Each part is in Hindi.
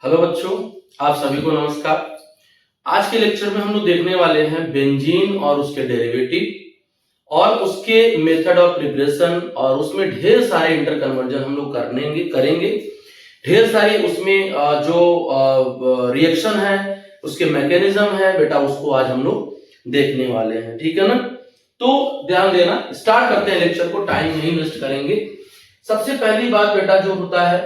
हेलो बच्चों, आप सभी को नमस्कार। आज के लेक्चर में हम लोग देखने वाले हैं बेंजीन और उसके डेरिवेटिव और उसके मेथड ऑफ प्रिपरेशन और उसमें ढेर सारे इंटरकन्वर्जन हम लोग करेंगे। ढेर सारे उसमें जो रिएक्शन है उसके मैकेनिज्म है बेटा, उसको आज हम लोग देखने वाले हैं। ठीक है ना? तो ध्यान देना, स्टार्ट करते हैं लेक्चर को, टाइम नहीं वेस्ट करेंगे। सबसे पहली बात बेटा जो होता है,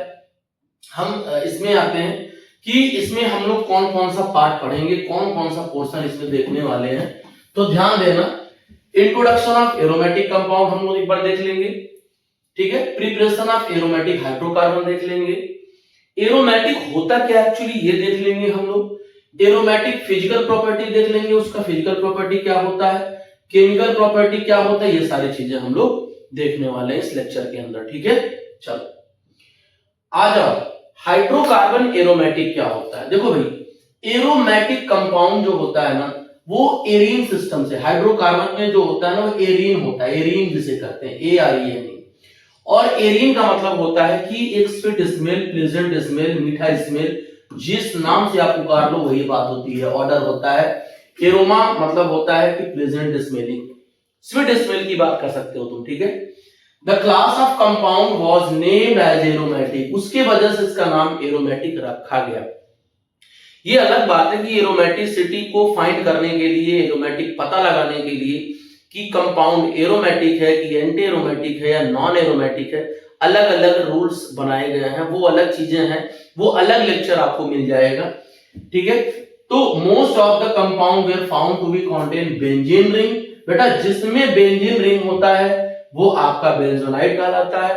हम इसमें आते हैं कि इसमें हम लोग कौन कौन सा पार्ट पढ़ेंगे, कौन कौन सा पोर्शन इसमें देखने वाले हैं। तो ध्यान देना, इंट्रोडक्शन ऑफ एरोमेटिक कंपाउंड हम लोग एक बार देख लेंगे। ठीक है, प्रिपरेशन ऑफ एरोमेटिक हाइड्रोकार्बन देख लेंगे। एरोमेटिक होता क्या एक्चुअली ये देख लेंगे हम लोग। एरोमेटिक फिजिकल प्रॉपर्टी देख लेंगे, उसका फिजिकल प्रॉपर्टी क्या होता है, केमिकल प्रॉपर्टी क्या होता है, ये सारी चीजें हम लोग देखने वाले हैं इस लेक्चर के अंदर। ठीक है, चलो आ जाओ। हाइड्रोकार्बन एरोमेटिक क्या होता है? देखो भाई, एरोमेटिक कंपाउंड जो होता है ना, वो एरीन सिस्टम से, हाइड्रोकार्बन में जो होता है ना वो एरीन होता है, एरीन जिसे कहते हैं, AREN। और एरीन का मतलब होता है कि एक स्वीट स्मेल, प्लेजेंट स्मेल, मीठा स्मेल, जिस नाम से आप पुकार लो वही बात होती है, ऑर्डर होता है। एरोमा मतलब होता है कि प्लेजेंट स्मेलिंग, स्वीट स्मेल की बात कर सकते हो तुम। ठीक है, the class of compound was named as aromatic, उसके वजह से इसका नाम एरोमेटिक रखा गया। ये अलग बात है कि एरोमेटिसिटी को फाइंड करने के लिए, एरोमेटिक पता लगाने के लिए कि कंपाउंड एरोमेटिक है कि एंटी एरोमेटिक है या नॉन एरोमेटिक है, अलग अलग रूल्स बनाए गए हैं, वो अलग चीजें हैं, वो अलग लेक्चर आपको मिल जाएगा। ठीक है, तो most of the compound were found to be contain benzene ring. बेटा जिसमें बेंजीन रिंग होता है वो आपका बेंजोनाइट कहलाता है।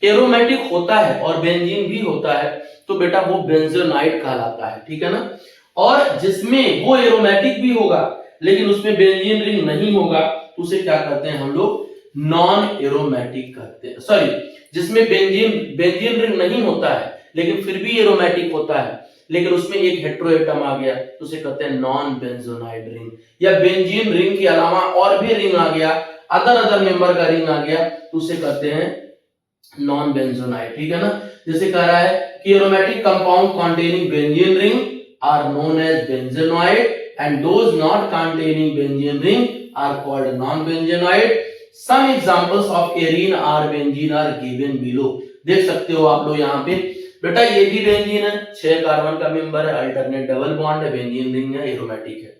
एरोमेटिक होता है और बेंजीन भी होता है तो बेटा वो बेंजोनाइट कहलाता है। ठीक है ना? और जिसमें वो एरोमेटिक भी होगा लेकिन उसमें बेंजीन रिंग नहीं होगा तो उसे क्या कहते हैं हम लोग? नॉन एरोमेटिक कहते हैं। सॉरी, जिसमें बेंजीन रिंग नहीं होता है लेकिन फिर भी एरोमेटिक होता है, लेकिन उसमें एक हेटेरोएटम आ गया तो उसे कहते हैं नॉन बेंजोनाइट रिंग। या बेंजीन रिंग के अलावा और भी रिंग आ गया, अदर मेंबर का रिंग आ गया तो उसे कहते हैं नॉन बेंजोनाइट। ठीक है ना? जैसे कह रहा है कि aromatic compound containing benzene ring are known as benzenoid and those not containing benzene ring are called non benzenoid. Some examples of arene are benzene are given below. देख सकते हो आप लोग यहाँ पे, बेटा ये भी बेंजीन है, 6 कार्बन का मेंबर है, अल्टरनेट डबल बॉन्ड है, बेंजीन रिंग है, एरोमेटिक है।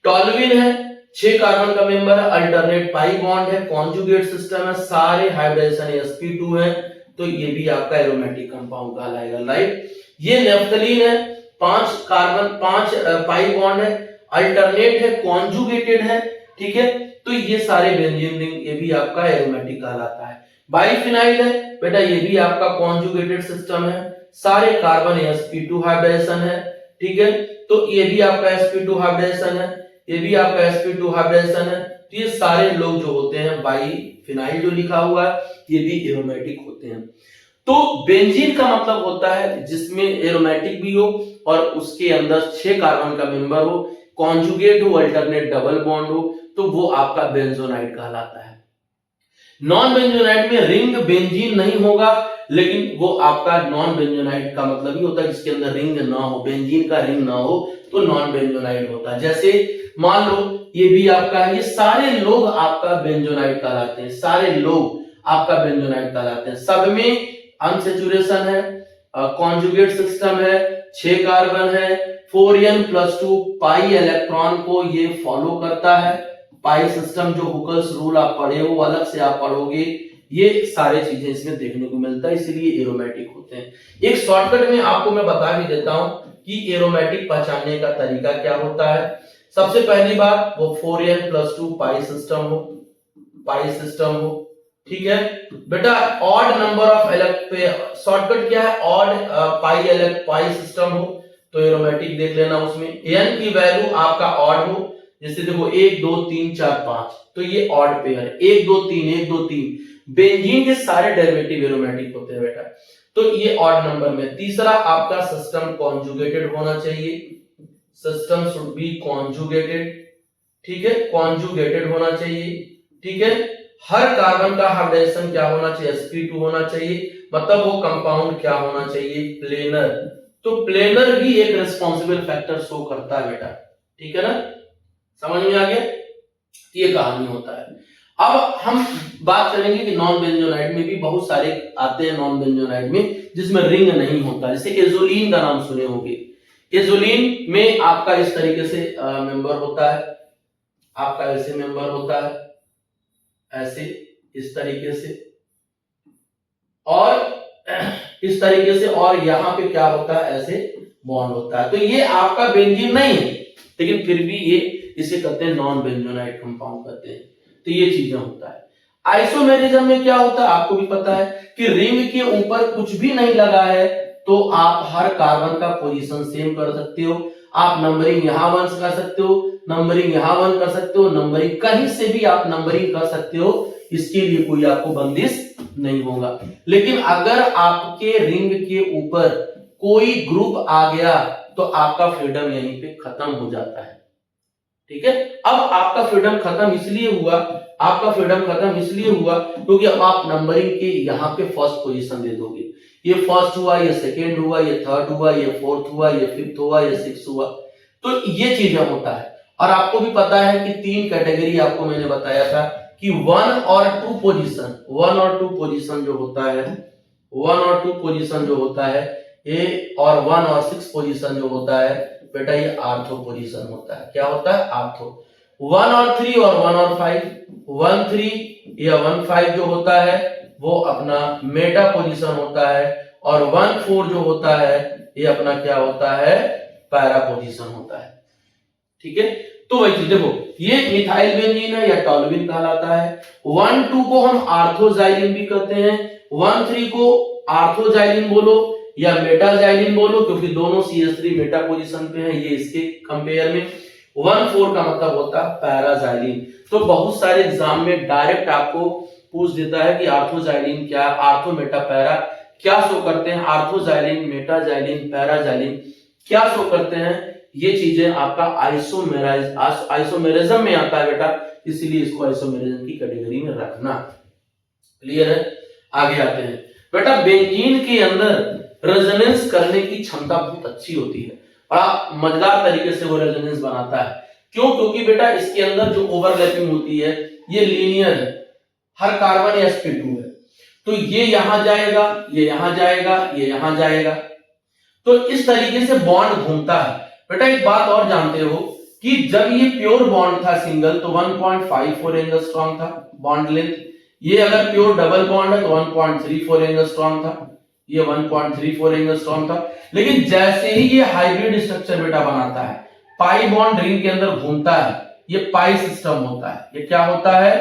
टॉल्यूइन है, 6 कार्बन का मेंबर है, अल्टरनेट पाई बॉन्ड है, कॉन्जुगेट सिस्टम है, सारे हाइब्रिडाइजेशन sp2 है, तो ये भी आपका एरोमेटिक कंपाउंड कहलाएगा। राइट, ये नेफ्थलीन है, 5 कार्बन 5 पाई बॉन्ड है, अल्टरनेट है, कॉन्जुगेटेड है। ठीक है, तो ये सारे बेंजीन रिंग, ये भी आपका एरोमेटिक कहलाता है। बाइफिनाइल है बेटा, ये भी आपका कॉन्जुगेटेड सिस्टम है, सारे कार्बन sp2 हाइब्रिडाइजेशन है। ठीक है, तो ये भी आपका sp2 हाइब्रिडाइजेशन है, ये भी आपका sp2 हाइब्रिडाइजेशन है। तो ये सारे लोग जो होते हैं, बाइफिनाइल जो लिखा हुआ है, ये भी एरोमेटिक होते हैं। तो बेंजीन का मतलब होता है जिसमें एरोमेटिक भी हो और उसके अंदर 6 कार्बन का मेंबर हो, कॉन्जुगेट हो, अल्टरनेट डबल बॉन्ड हो, तो वो आपका बेंजोनाइट कहलाता है। नॉन बेंजोनाइट में रिंग बेंजीन नहीं होगा, लेकिन वो आपका नॉन बेंजोनाइट का मतलब ही होता है जिसके अंदर रिंग ना हो, बेंजीन का रिंग ना हो तो नॉन बेंजोनाइट होता है। जैसे मान लो ये भी आपका है, ये सारे लोग आपका बेंजोनाइट कहलाते हैं, सारे लोग आपका बेंजोनाइट कहलाते हैं। सब में अनसैचुरेशन है, कॉन्जुगेट सिस्टम है, 6 कार्बन है, 4n+2 पाई इलेक्ट्रॉन को ये फॉलो करता है। पाई सिस्टम जो हुकल्स रूल आप पढ़े हो, अलग से आप पढ़ोगे, ये सारे चीजें इसमें देखने को मिलता है, इसलिए एरोमेटिक होते हैं। एक शॉर्टकट में आपको मैं बता भी देता हूं कि एरोमेटिक पहचानने का तरीका क्या होता है। सबसे पहली बात, वो 4n+2 पाई सिस्टम हो। ठीक है बेटा, ऑड नंबर ऑफ शॉर्टकट क्या है, ऑड पाई सिस्टम हो तो एरोमेटिक देख लेना। उसमें n की वैल्यू आपका ऑड हो, जैसे देखो 1 2 3 4 5, तो ये ऑड पेयर 1 2 3 1 2 3। बेंजीन के सारे डेरिवेटिव एरोमेटिक होते हैं बेटा, तो ये ऑड नंबर में। तीसरा आपका सिस्टम कॉन्जुगेटेड होना चाहिए, सिस्टम शुड बी कॉन्जुगेटेड। ठीक है, कॉन्जुगेटेड होना चाहिए। ठीक है, हर कार्बन का हाइब्रिडाइजेशन क्या होना चाहिए? sp2 होना चाहिए, मतलब वो कंपाउंड क्या होना चाहिए? प्लेनर। तो प्लेनर भी एक रिस्पॉन्सिबल फैक्टर शो करता है बेटा, ठीक है ना, समझ में आ गया, ये कहानी होता है। अब हम बात करेंगे कि नॉन बेंजोनाइड में भी बहुत सारे आते हैं नॉन बेंजोनाइड में जिसमें रिंग नहीं होता, जैसे एजोलीन का नाम सुने होंगे। एजोलीन में आपका इस तरीके से मेंबर होता है, आपका ऐसे मेंबर होता है, ऐसे इस तरीके से, और इस तरीके से, और यहां पे क्या होता है, ऐसे बॉन्ड होता है। तो ये आपका बेंजीन नहीं है, लेकिन फिर भी ये इसे कहते हैं नॉन बेंजोनाइड कंपाउंड कहते हैं। तो ये चीजें होता है। आइसोमेरिज्म में क्या होता है आपको भी पता है कि रिंग के ऊपर कुछ भी नहीं लगा है तो आप हर कार्बन का पोजीशन सेम कर सकते हो। आप नंबरिंग यहां 1 कर सकते हो, नंबरिंग यहां 1 कर सकते हो, नंबरिंग कहीं से भी आप नंबरिंग कर सकते हो, इसके लिए कोई आपको बंदिश नहीं होगा। लेकिन अगर आपके रिंग के ऊपर कोई ग्रुप आ गया तो आपका फ्रीडम यहीं पे खत्म हो जाता है, ठीक है। अब आपका फ्रीडम खत्म इसलिए हुआ, आपका फ्रीडम खत्म इसलिए हुआ क्योंकि अब आप नंबरिंग के यहाँ पे फर्स्ट पोजीशन दे दोगे। ये फर्स्ट हुआ, ये सेकेंड हुआ, ये थर्ड हुआ, ये फोर्थ हुआ, ये फिफ्थ हुआ, ये सिक्स्थ हुआ। तो ये चीजें होता है। और आपको भी पता है कि 3 कैटेगरी आपको मैंने बताया था कि 1 और 2 पोजीशन, 1 और 2 पोजीशन जो होता है, 1 और 2 पोजीशन जो होता है ये, और 1 और 6 पोजीशन जो होता है बेटा ये आर्थो पोजीशन होता है। क्या होता है, आर्थो। 1 और 3 और 1 और 5, 1 3 या 1 5 जो होता है वो अपना मेटा पोजीशन होता है, और 1 4 जो होता है ये अपना क्या होता है, पैरा पोजीशन होता है, ठीक है। तो वही चीज देखो, ये मिथाइल बेंजीन है या टॉल्यूइन कहलाता है। 1 2 को हम आर्थोजाइलिन भी कहते हैं, 1 3 को आर्थोजाइलिन बोलो या मेटाजाइलिन बोलो, क्योंकि दोनों CH3 मेटा पोजीशन पे हैं ये इसके कंपेयर में। 1 4 का मतलब होता है पैराजाइलिन। तो बहुत सारे एग्जाम में डायरेक्ट आपको पूछ देता है कि आर्थोजाइलिन क्या, आर्थो मेटा पैरा क्या शो करते हैं, आर्थोजाइलिन मेटाजाइलिन पैराजाइलिन क्या शो करते हैं। ये चीजें आपका आइसोमेरिज्म में आता है बेटा, इसीलिए इसको आइसोमेरिज्म की कैटेगरी में रखना। क्लियर है, आगे आते हैं बेटा। बेंजीन के अंदर रेजोनेंस करने की क्षमता बहुत अच्छी होती है, बड़ा मजेदार तरीके से वो रेजोनेंस बनाता है। क्यों, क्योंकि बेटा इसके अंदर जो ओवरलैपिंग होती है ये लीनियर है, हर कार्बन sp2 है, तो ये यहां जाएगा, ये यहां जाएगा, ये यहां जाएगा, तो इस तरीके से बॉन्ड घूमता है। बेटा एक बात और जानते हो कि जब ये प्योर बॉन्ड था सिंगल तो 1.54 एंगस्ट्रॉम था बॉन्ड लेंथ, ये अगर प्योर डबल बॉन्ड है तो 1.34 एंगस्ट्रॉम था, ये 1.34 एंगस्ट्रॉम था। लेकिन जैसे ही ये हाइब्रिड स्ट्रक्चर बेटा बनाता है, पाई बॉन्ड रिंग के अंदर घूमता है, ये पाई सिस्टम होता है, ये क्या होता है,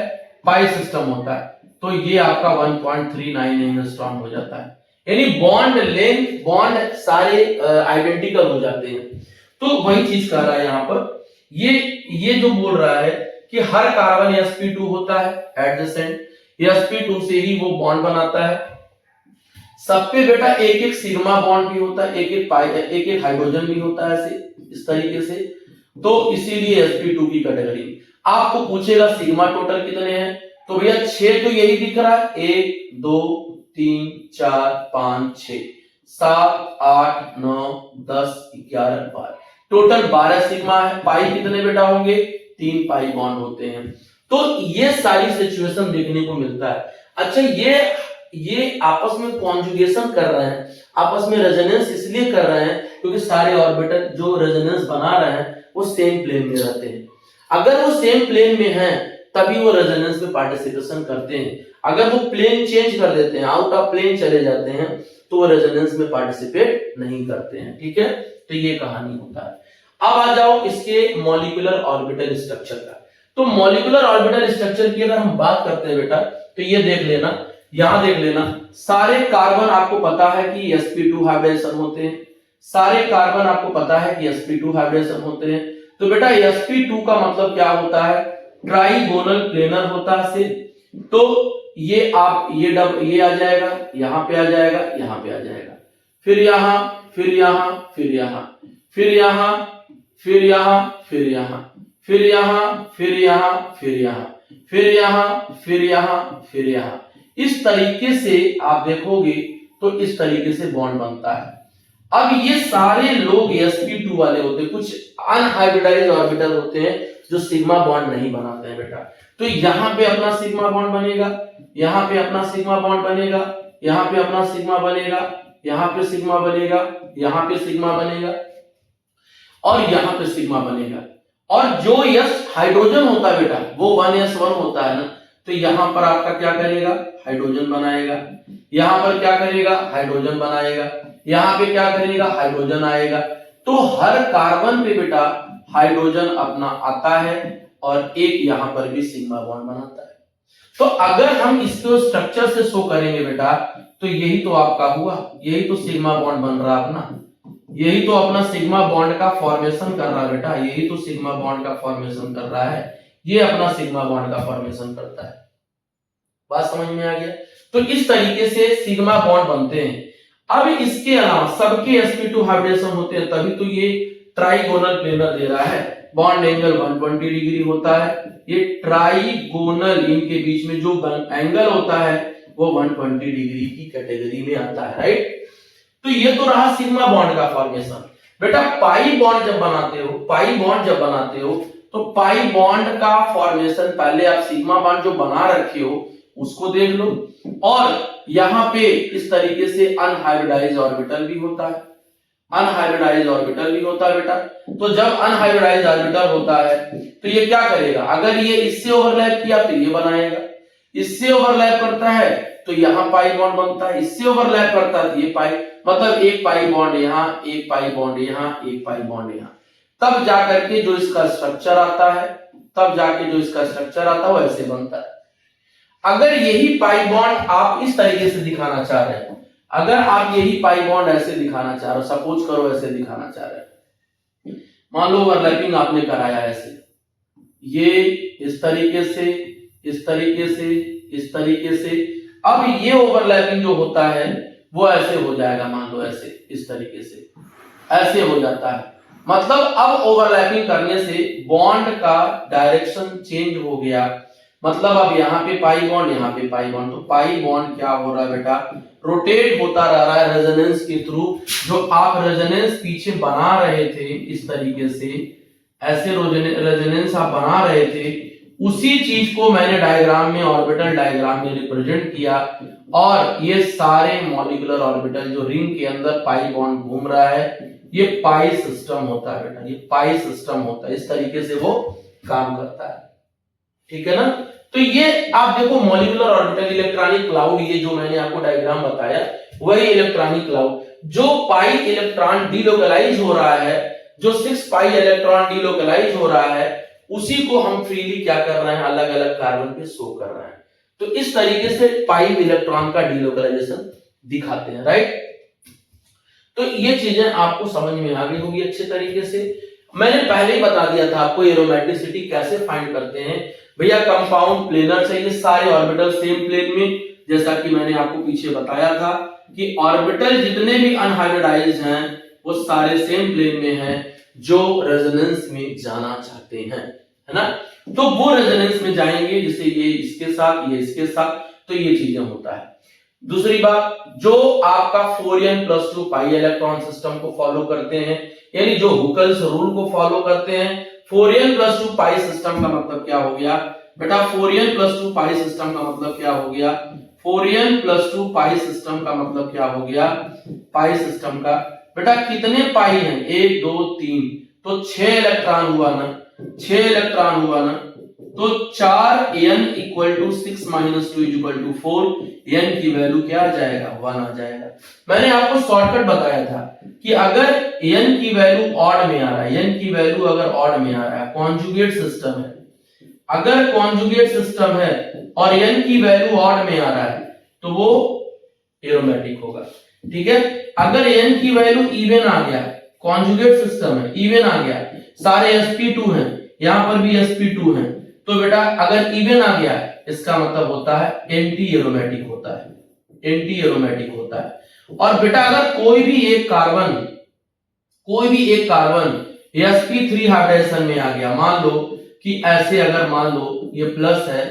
पाई सिस्टम होता है, तो ये आपका 1.39 एंगस्ट्रॉम हो जाता है। यानी बॉन्ड लेंथ, बॉन्ड सारे आइडेंटिकल हो जाते हैं। तो वही चीज कह रहा है यहां पर, ये जो बोल रहा है कि हर कार्बन sp2 होता है एडजेसेंट, sp2 से ही वो बॉन्ड बनाता है। सब पे बेटा एक एक सिग्मा बॉन्ड भी होता है, एक एक हाइड्रोजन भी होता है, ऐसे इस तरीके से। तो इसीलिए sp2 की कैटेगरी। आपको पूछेगा सिग्मा टोटल कितने हैं, तो भैया 6 तो यही दिख रहा है, 1 2 3 4 5 6 7 8 9 10 11 12, टोटल 12 सिग्मा है। पाई कितने बेटा होंगे, 3 पाई बॉन्ड होते हैं। तो ये सारी सिचुएशन देखने को मिलता है। अच्छा, ये आपस में कॉन्जुगेशन कर रहे हैं, आपस में रेजोनेंस इसलिए कर रहे हैं क्योंकि सारे ऑर्बिटल जो रेजोनेंस बना रहे हैं वो सेम प्लेन में रहते हैं। अगर वो सेम प्लेन में हैं तभी वो रेजोनेंस में पार्टिसिपेशन करते हैं। अगर वो प्लेन चेंज कर देते हैं, आउट ऑफ प्लेन चले जाते हैं, तो वो रेजोनेंस में पार्टिसिपेट नहीं करते हैं, ठीक है। तो ये कहानी होता है। अब आ जाओ इसके मॉलिक्यूलर ऑर्बिटल स्ट्रक्चर का। तो मॉलिक्यूलर ऑर्बिटल स्ट्रक्चर की अगर हम बात करते हैं बेटा, तो ये देख लेना, यहां देख लेना, सारे कार्बन आपको पता है कि sp2 हाइब्रिडेशन होते हैं, सारे कार्बन आपको पता है कि sp2 हाइब्रिडेशन होते हैं। तो बेटा sp2 का मतलब क्या होता है, ट्राइगोनल प्लेनर होता है। तो ये आप ये आ जाएगा, यहां पे आ जाएगा, यहां पे आ जाएगा, फिर यहां, फिर यहां, फिर यहां, फिर यहां, फिर यहां, फिर यहां, फिर यहां, फिर यहां, फिर यहां, फिर यहां, फिर यहां, फिर यहां। इस तरीके से आप देखोगे तो इस तरीके से बॉन्ड बनता है। अब ये सारे लोग sp2 वाले होते हैं, कुछ अनहाइब्रिडाइज्ड ऑर्बिटल होते हैं जो सिग्मा बॉन्ड नहीं बनाते हैं बेटा। तो यहाँ पे अपना सिग्मा बॉन्ड बनेगा, यहाँ पे अपना सिग्मा बॉन्ड बनेगा, यहाँ पे अपना सिग्मा बनेगा, यहाँ पे सिग्मा बनेगा, यहाँ पे सिग्मा बनेगा और यहाँ पे सिग्मा बनेगा। और जो यस हाइड्रोजन होता है बेटा वो 1s1 होता है ना, तो यहाँ पर आपका क्या करेगा, हाइड्रोजन बनाएगा, यहाँ पर क्या करेगा, हाइड्रोजन बनाएगा, यहाँ पे क्या करेगा, हाइड्रोजन आएगा। तो हर कार्बन पे बेटा हाइड्रोजन अपना आता है और एक यहाँ पर भी सिग्मा बॉन्ड बनाता है। तो अगर हम इसको स्ट्रक्चर से शो करेंगे बेटा तो यही तो आपका हुआ, यही तो सिग्मा बॉन्ड बन रहा अपना, यही तो अपना सिग्मा बॉन्ड का फॉर्मेशन कर रहा है बेटा, यही तो सिग्मा बॉन्ड का फॉर्मेशन कर रहा है, ये अपना सिग्मा बॉन्ड का फॉर्मेशन करता है। बात समझ में आ गया? तो इस तरीके से सिग्मा बॉन्ड बनते हैं। अब इसके अलावा सबके sp2 हाइब्रिडेशन होते हैं, तभी तो ये ट्राइगोनल प्लेनर दे रहा है। बॉन्ड एंगल 120 डिग्री होता है, ये ट्राइगोनल, इनके बीच में जो एंगल होता है वो 120 डिग्री की कैटेगरी में आता है, राइट। तो ये तो रहा सिग्मा बॉन्ड का फॉर्मेशन। बेटा पाई बॉन्ड जब बनाते हो, पाई बॉन्ड जब बनाते हो तो पाई बॉन्ड का फॉर्मेशन पहले आप सिग्मा बॉन्ड जो बना रखे हो उसको देख लो, और यहाँ पे इस तरीके से अनहाइब्रिडाइज्ड ऑर्बिटल भी होता है, अनहाइब्रिडाइज्ड ऑर्बिटल भी होता है बेटा। तो जब अनहाइब्रिडाइज्ड ऑर्बिटल होता है तो ये क्या करेगा, अगर ये इससे ओवरलैप किया तो ये बनाएगा, इससे ओवरलैप करता है तो यहाँ पाई बॉन्ड बनता है, इससे ओवरलैप करता है तो ये पाई, मतलब एक पाई बॉन्ड यहाँ, एक पाई बॉन्ड यहाँ, एक पाई बॉन्ड यहाँ, तब जाकर के जो इसका स्ट्रक्चर आता है, तब जाके जो इसका स्ट्रक्चर आता है वो ऐसे बनता है। अगर यही पाई बॉन्ड आप इस तरीके से दिखाना चाह रहे हैं, अगर आप यही पाई बॉन्ड ऐसे दिखाना चाह रहे हो, सपोज करो ऐसे दिखाना चाह रहे हैं, मान लो ओवरलैपिंग आपने कराया ऐसे, ये इस तरीके से, इस तरीके से, इस तरीके से, अब ये ओवरलैपिंग जो होता है वो ऐसे हो जाएगा, मान लो ऐसे, इस तरीके से ऐसे हो जाता है। मतलब अब ओवरलैपिंग करने से बॉन्ड का डायरेक्शन चेंज हो गया, मतलब अब यहाँ पे पाई बॉन्ड, यहाँ पे पाई बॉन्ड, तो पाई बॉन्ड क्या हो रहा है बेटा, रोटेट होता रह रहा है रेजोनेंस के थ्रू। जो आप रेजोनेंस पीछे बना रहे थे इस तरीके से, ऐसे रेजोनेंस आप बना रहे थे, उसी चीज को मैंने डायग्राम में, ऑर्बिटल डायग्राम में रिप्रेजेंट किया, और ये सारे मॉलिक्यूलर ऑर्बिटल जो रिंग के अंदर पाई बॉन्ड घूम रहा है ये पाई सिस्टम होता है बेटा, ये पाई सिस्टम होता है, इस तरीके से वो काम करता है, ठीक है ना। तो ये आप देखो मॉलिक्यूलर ऑर्बिटल इलेक्ट्रॉनिक क्लाउड, ये जो मैंने आपको डायग्राम बताया वही इलेक्ट्रॉनिक क्लाउड, जो पाई इलेक्ट्रॉन डीलोकलाइज हो रहा है, जो 6 पाई इलेक्ट्रॉन डीलोकलाइज हो रहा है, उसी को हम फ्रीली क्या कर रहे हैं, अलग अलग कार्बन पे शो कर रहे हैं। तो इस तरीके से पाई इलेक्ट्रॉन का डीलोकलाइजेशन दिखाते हैं, राइट। तो ये चीजें आपको समझ में आ गई होगी अच्छे तरीके से। मैंने पहले ही बता दिया था आपको एरोमेटिसिटी कैसे फाइंड करते हैं भैया, कंपाउंड प्लेनर चाहिए, सारे ऑर्बिटल सेम प्लेन में, जैसा कि मैंने आपको पीछे बताया था कि ऑर्बिटल जितने भी अनहाइब्रिडाइज्ड हैं वो सारे सेम प्लेन में हैं जो रेजोनेंस में जाना चाहते हैं, है ना। तो वो रेजोनेंस में जाएंगे, जैसे ये इसके साथ, ये इसके साथ, तो ये चीजें होता है। दूसरी बात, जो आपका 4n+2 पाई इलेक्ट्रॉन सिस्टम को फॉलो करते हैं, यानी जो हुकल्स रूल को फॉलो करते हैं, 4n+2 पाई सिस्टम का मतलब क्या हो गया बेटा, 4n+2 पाई सिस्टम का मतलब क्या हो गया, 4n+2 पाई सिस्टम का मतलब क्या हो गया, पाई सिस्टम का बेटा कितने पाई हैं, 1 2 3, तो 6 इलेक्ट्रॉन हुआ ना, 6 इलेक्ट्रॉन हुआ ना, तो 4n = 6 - 2 = 4, n की वैल्यू क्या आ जाएगा, 1 आ जाएगा। मैंने आपको शॉर्टकट बताया था कि अगर n की वैल्यू ऑड में आ रहा है, n की वैल्यू अगर ऑड में आ रहा है, कॉन्जुगेट सिस्टम है, अगर कॉन्जुगेट सिस्टम है और n की वैल्यू ऑड में आ रहा है तो वो एरोमेटिक होगा, ठीक है। अगर n की वैल्यू इवन आ गया, कॉन्जुगेट सिस्टम है, इवन आ गया, सारे sp2 हैं, यहां पर भी sp2 हैं, तो बेटा अगर इवन आ गया इसका मतलब होता है एंटी एरोमेटिक होता है, एंटी एरोमेटिक होता है। और बेटा अगर कोई भी एक कार्बन sp3 हाइब्रिडेशन में आ गया, मान लो कि ऐसे, अगर मान लो ये प्लस है,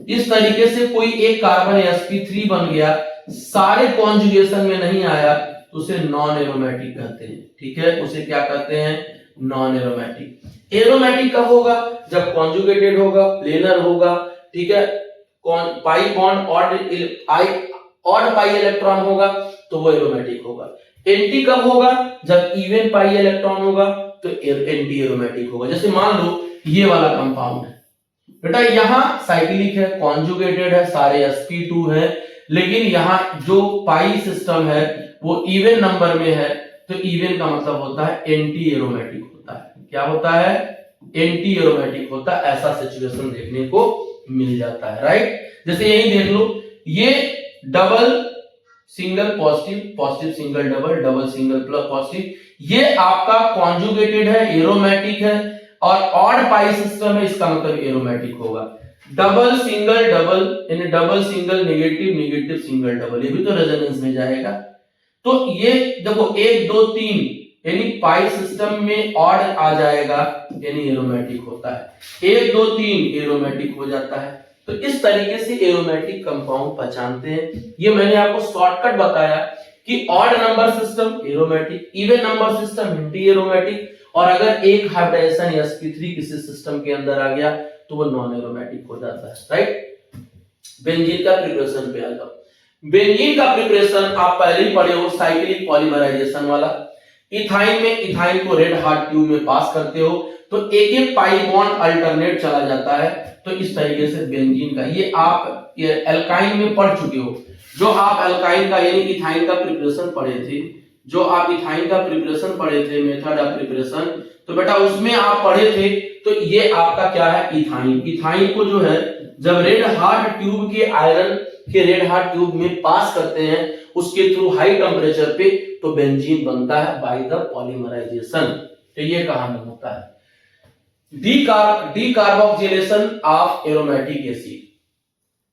इस तरीके से कोई एक कार्बन sp3 बन गया, सारे कॉन्जुगेशन में नहीं आया, तो उसे नॉन एरोमेटिक कहते हैं। ठीक है, उसे क्या कहते हैं? Non aromatic. एरोमेटिक कब होगा? जब कॉन्जुगेटेड होगा, प्लेनर होगा, ठीक है, pi bond odd pi electron होगा तो वो एरोमेटिक होगा। एंटी कब होगा? जब इवन पाई इलेक्ट्रॉन होगा तो एंटी एरोमेटिक होगा। जैसे मान लो ये वाला कंपाउंड है बेटा, यहां साइक्लिक है, कॉन्जुगेटेड है, सारे sp2 है, लेकिन यहां जो पाई सिस्टम है वो इवन नंबर में है, तो इवन का मतलब होता है एंटी एरोमेटिक होता है। क्या होता है? एंटी एरोमेटिक होता है। ऐसा सिचुएशन देखने को मिल जाता है, राइट। जैसे यही देख लो, ये double single positive, positive single double, double single plus positive, ये आपका कॉन्जुगेटेड है, एरोमेटिक है, और ऑड पाई सिस्टम है, इसका मतलब एरोमेटिक होगा। डबल सिंगल डबल यानी double single negative, negative single double, ये भी तो रेजोनेंस में जाएगा। तो ये देखो 1 2 3 यानी पाई सिस्टम में ऑड आ जाएगा यानी एरोमेटिक होता है। 1 2 3 एरोमेटिक हो जाता है। तो इस तरीके से एरोमेटिक कंपाउंड पहचानते हैं। ये मैंने आपको शॉर्टकट बताया कि odd number system aromatic, even number system anti aromatic, और अगर एक हाइब्रिडाइजेशन sp3 किसी सिस्टम के अंदर आ गया तो वो नॉन एरोमेटिक हो जाता है, राइट। बेंजीन का प्रिपरेशन पे आ जाओ। बेंजीन का प्रिपरेशन आप पहले ही पढ़े हो, साइक्लिक पॉलीमराइजेशन वाला। इथाइन में इथाइन को रेड हार्ट ट्यूब में पास करते हो तो एक एक पाई बॉन्ड अल्टरनेट चला जाता है। तो इस तरीके से बेंजीन का, ये आप एल्काइन में पढ़ चुके हो। जो आप एल्काइन का यानी इथाइन का प्रिपरेशन पढ़े थे, जो आप इथाइन का प्रिपरेशन पढ़े थे, मेथड ऑफ प्रिपरेशन, तो बेटा उसमें आप पढ़े थे। तो ये आपका क्या है? इथाइन। इथाइन को जो है जब रेड हार्ट ट्यूब के आयरन के रेड हार्ट ट्यूब में पास करते हैं उसके थ्रू हाई टेम्परेचर पे, तो बेंजीन बनता है बाय द पॉलीमराइजेशन। तो ये कहानी होता है। Decarboxylation of aromatic acid.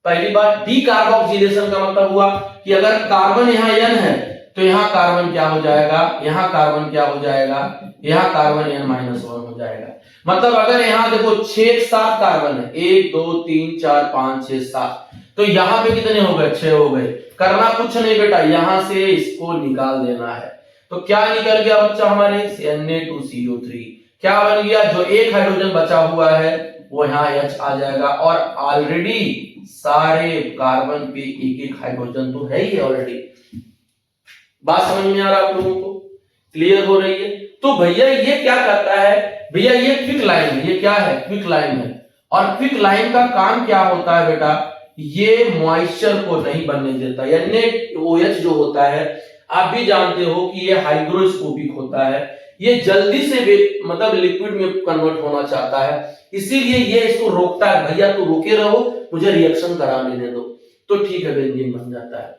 पहली बात, डीकार्बोक्सिलेशन का मतलब हुआ कि अगर कार्बन यहां n है तो यहाँ कार्बन क्या हो जाएगा? यहाँ कार्बन क्या हो जाएगा? यहाँ कार्बन n-1 हो जाएगा। मतलब अगर यहाँ देखो 6-7 कार्बन है, 1 2 3 4 5 6 7, तो यहाँ पे कितने हो गए? 6 हो गए। करना कुछ नहीं बेटा, यहां से इसको निकाल देना है। तो क्या निकल गया बच्चा हमारे? Na2CO3। क्या बन गया? जो एक हाइड्रोजन बचा हुआ है वो यहाँ H आ जाएगा, और ऑलरेडी सारे कार्बन पे एक एक हाइड्रोजन तो है ही ऑलरेडी। बात समझ में आ रहा है आप लोगों को? क्लियर हो रही है? तो भैया ये क्या कहता है? भैया ये क्विक लाइन है। ये क्या है? क्विक लाइन है। और क्विक लाइन का काम क्या होता है बेटा? ये मॉइस्चर को नहीं बनने देता। यानी OH जो होता है, आप भी जानते हो कि ये हाइग्रोस्कोपिक होता है, ये जल्दी से मतलब लिक्विड में कन्वर्ट होना चाहता है, इसीलिए ये इसको रोकता है। भैया तू रोके रहो, मुझे रिएक्शन करा लेने दो। तो ठीक है, बेंजीन बन जाता है।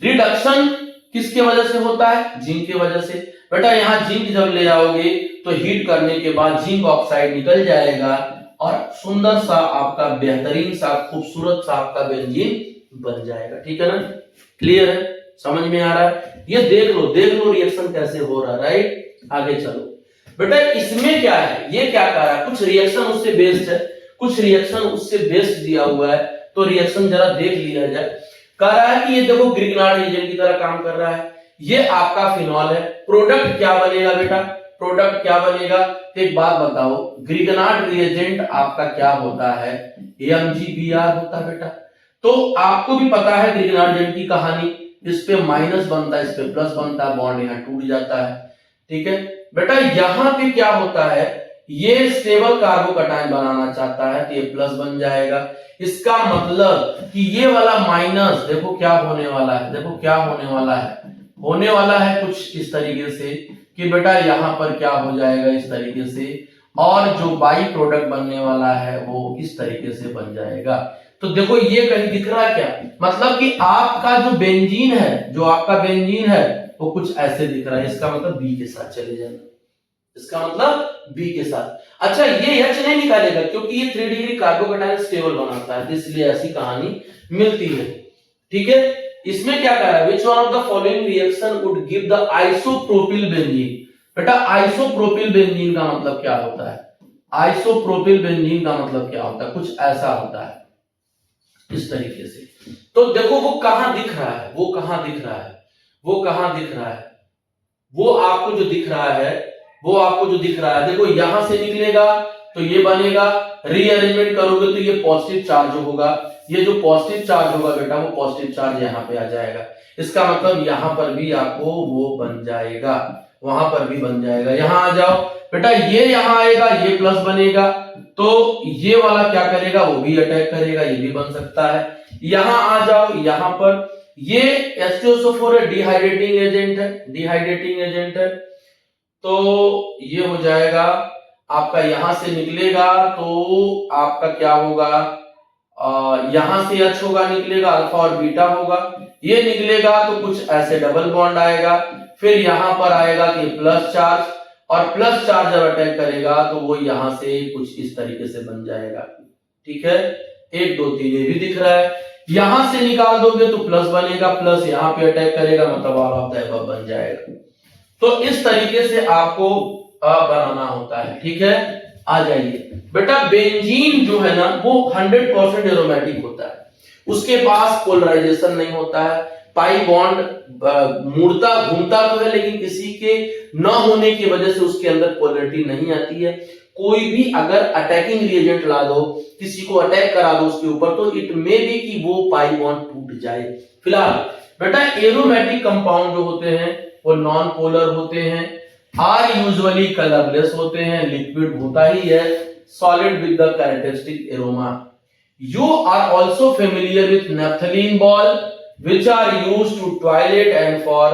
रिडक्शन किसके वजह से होता है? जिंक की वजह से। बेटा यहाँ जिंक जब ले आओगे तो हीट करने के बाद जिंक ऑक्साइड निकल जाएगा और सुंदर सा आपका, बेहतरीन सा, खूबसूरत सा आपका बेंजीन बन जाएगा। ठीक है ना? क्लियर है? समझ में आ रहा है? ये देख लो रिएक्शन कैसे हो रहा है, राइट। आगे चलो बेटा, इसमें क्या है? ये क्या कर रहा है? कुछ रिएक्शन उससे बेस्ड है, कुछ रिएक्शन उससे बेस्ड दिया हुआ है। तो रिएक्शन जरा देख लिया जाए। कह रहा है कि ये देखो ग्रिगनार्ड एजेंट की तरह काम कर रहा है। ये आपका फिनॉल है। प्रोडक्ट क्या बनेगा बेटा? प्रोडक्ट क्या बनेगा? तो एक बात बताओ, ग्रिगनार्ड रिएजेंट आपका क्या होता है? MgBr होता है बेटा। तो आपको भी पता है ग्रिगनार्ड एजेंट की कहानी, इस पे माइनस बनता है, इस पे प्लस बनता है, बॉन्ड यहाँ टूट जाता है। ठीक है बेटा, यहाँ पे क्या होता है? ये स्टेबल कार्बोकैटायन बनाना चाहता है तो ये प्लस बन जाएगा। इसका मतलब कि ये वाला माइनस देखो क्या होने वाला है, देखो क्या होने वाला है, होने वाला है कुछ इस तरीके से कि बेटा यहाँ पर क्या हो जाएगा इस तरीके से, और जो बाई प्रोडक्ट बनने वाला है वो इस तरीके से बन जाएगा। तो देखो ये कहीं दिख रहा है क्या? मतलब कि आपका जो बेंजीन है, जो आपका बेंजीन है वो कुछ ऐसे दिख रहा है। इसका मतलब बी के साथ चले जाना, इसका मतलब बी के साथ। अच्छा, ये H नहीं निकालेगा क्योंकि ये 3 डिग्री कार्बोकैटायन स्टेबल बनाता है, इसलिए ऐसी कहानी मिलती है। ठीक है, इसमें क्या कह रहा है? Which one of the following reaction would give the isopropyl benzene? बेटा आइसोप्रोपिल बेंजीन का मतलब क्या होता है? आइसोप्रोपिल बेंजीन का मतलब क्या होता है? कुछ ऐसा होता है इस तरीके से। तो देखो वो कहां दिख रहा है, वो कहां दिख रहा है? वो कहां दिख रहा है? वो आपको जो दिख रहा है, वो आपको जो दिख रहा है, देखो यहां से निकलेगा तो ये बनेगा, रीअरेंजमेंट करोगे तो ये पॉजिटिव चार्ज होगा, ये जो पॉजिटिव चार्ज होगा बेटा वो पॉजिटिव चार्ज यहाँ पे आ जाएगा। इसका मतलब यहाँ पर भी आपको वो बन जाएगा, वहां पर भी बन जाएगा। यहां आ जाओ बेटा, ये यहां आएगा, ये प्लस बनेगा, तो ये वाला क्या करेगा, वो भी अटैक करेगा, ये भी बन सकता है। यहां आ जाओ, यहां पर ये H2SO4 डिहाइड्रेटिंग एजेंट है, डिहाइड्रेटिंग एजेंट है, तो ये हो जाएगा आपका, यहां से निकलेगा तो आपका क्या होगा, यहां से H होगा, निकलेगा अल्फा और बीटा होगा, ये निकलेगा तो कुछ ऐसे डबल बॉन्ड आएगा, फिर यहां पर आएगा कि प्लस चार्ज, और प्लस चार्ज जब अटैक करेगा तो वो यहां से कुछ इस तरीके से बन जाएगा। ठीक है, 1 2 3 ये भी दिख रहा है। यहां से निकाल दोगे तो प्लस बनेगा, प्लस यहां पे अटैक करेगा, मतलब ऑल ऑफ द अबव बन जाएगा। तो इस तरीके से आपको बनाना होता है। ठीक है, आ जाइए बेटा, बेंजीन जो है ना वो 100% एरोमेटिक होता है, उसके पास पोलराइजेशन नहीं होता है, पाई बॉन्ड मुड़ता घूमता तो है, लेकिन किसी के न होने की वजह से उसके अंदर पोलरिटी नहीं आती है। कोई भी अगर अटैकिंग रिएजेंट ला दो, किसी को अटैक करा दो उसके ऊपर, तो इट मे बी कि वो पाई बॉन्ड टूट जाए। फिलहाल बेटा एरोमेटिक कंपाउंड जो होते हैं वो नॉन पोलर होते हैं, आर यूजुअली कलरलेस होते हैं, लिक्विड होता ही है, solid with the characteristic aroma. You are also familiar with naphthalene ball, which are used to toilet and for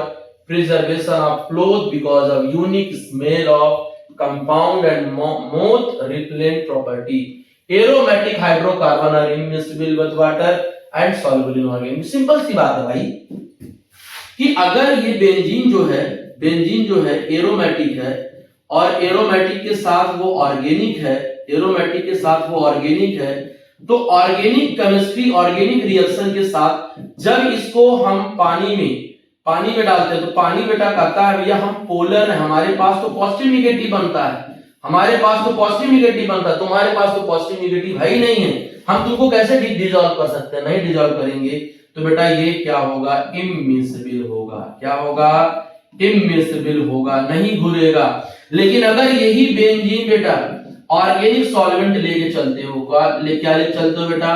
preservation of clothes because of unique smell of compound and moth repellent property. Aromatic hydrocarbon are immiscible with water and soluble in organic. Simple सी बात है भाई कि अगर ये बेंजीन जो है एरोमेटिक है, और एरोमेटिक के साथ वो ऑर्गेनिक है, एरोमेटिक के साथ वो ऑर्गेनिक है, तो ऑर्गेनिक केमिस्ट्री, ऑर्गेनिक रिएक्शन के साथ जब इसको हम पानी में डालते हैं तो पानी बेटा कहता है भैया हम पोलर है, हमारे पास तो पॉजिटिव निगेटिव बनता है, हमारे पास तो पॉजिटिव निगेटिव बनता है, तुम्हारे पास तो पॉजिटिव निगेटिव है ही नहीं है, हम तुमको कैसे डिसॉल्व कर सकते हैं? नहीं डिसॉल्व करेंगे, तो बेटा ये क्या होगा, इमिसिबल होगा। क्या होगा? इमिसिबल होगा, नहीं घुलेगा। लेकिन अगर यही बेंजीन बेटा ऑर्गेनिक सॉल्वेंट लेके चलते हो, क्या ले चलते हो बेटा?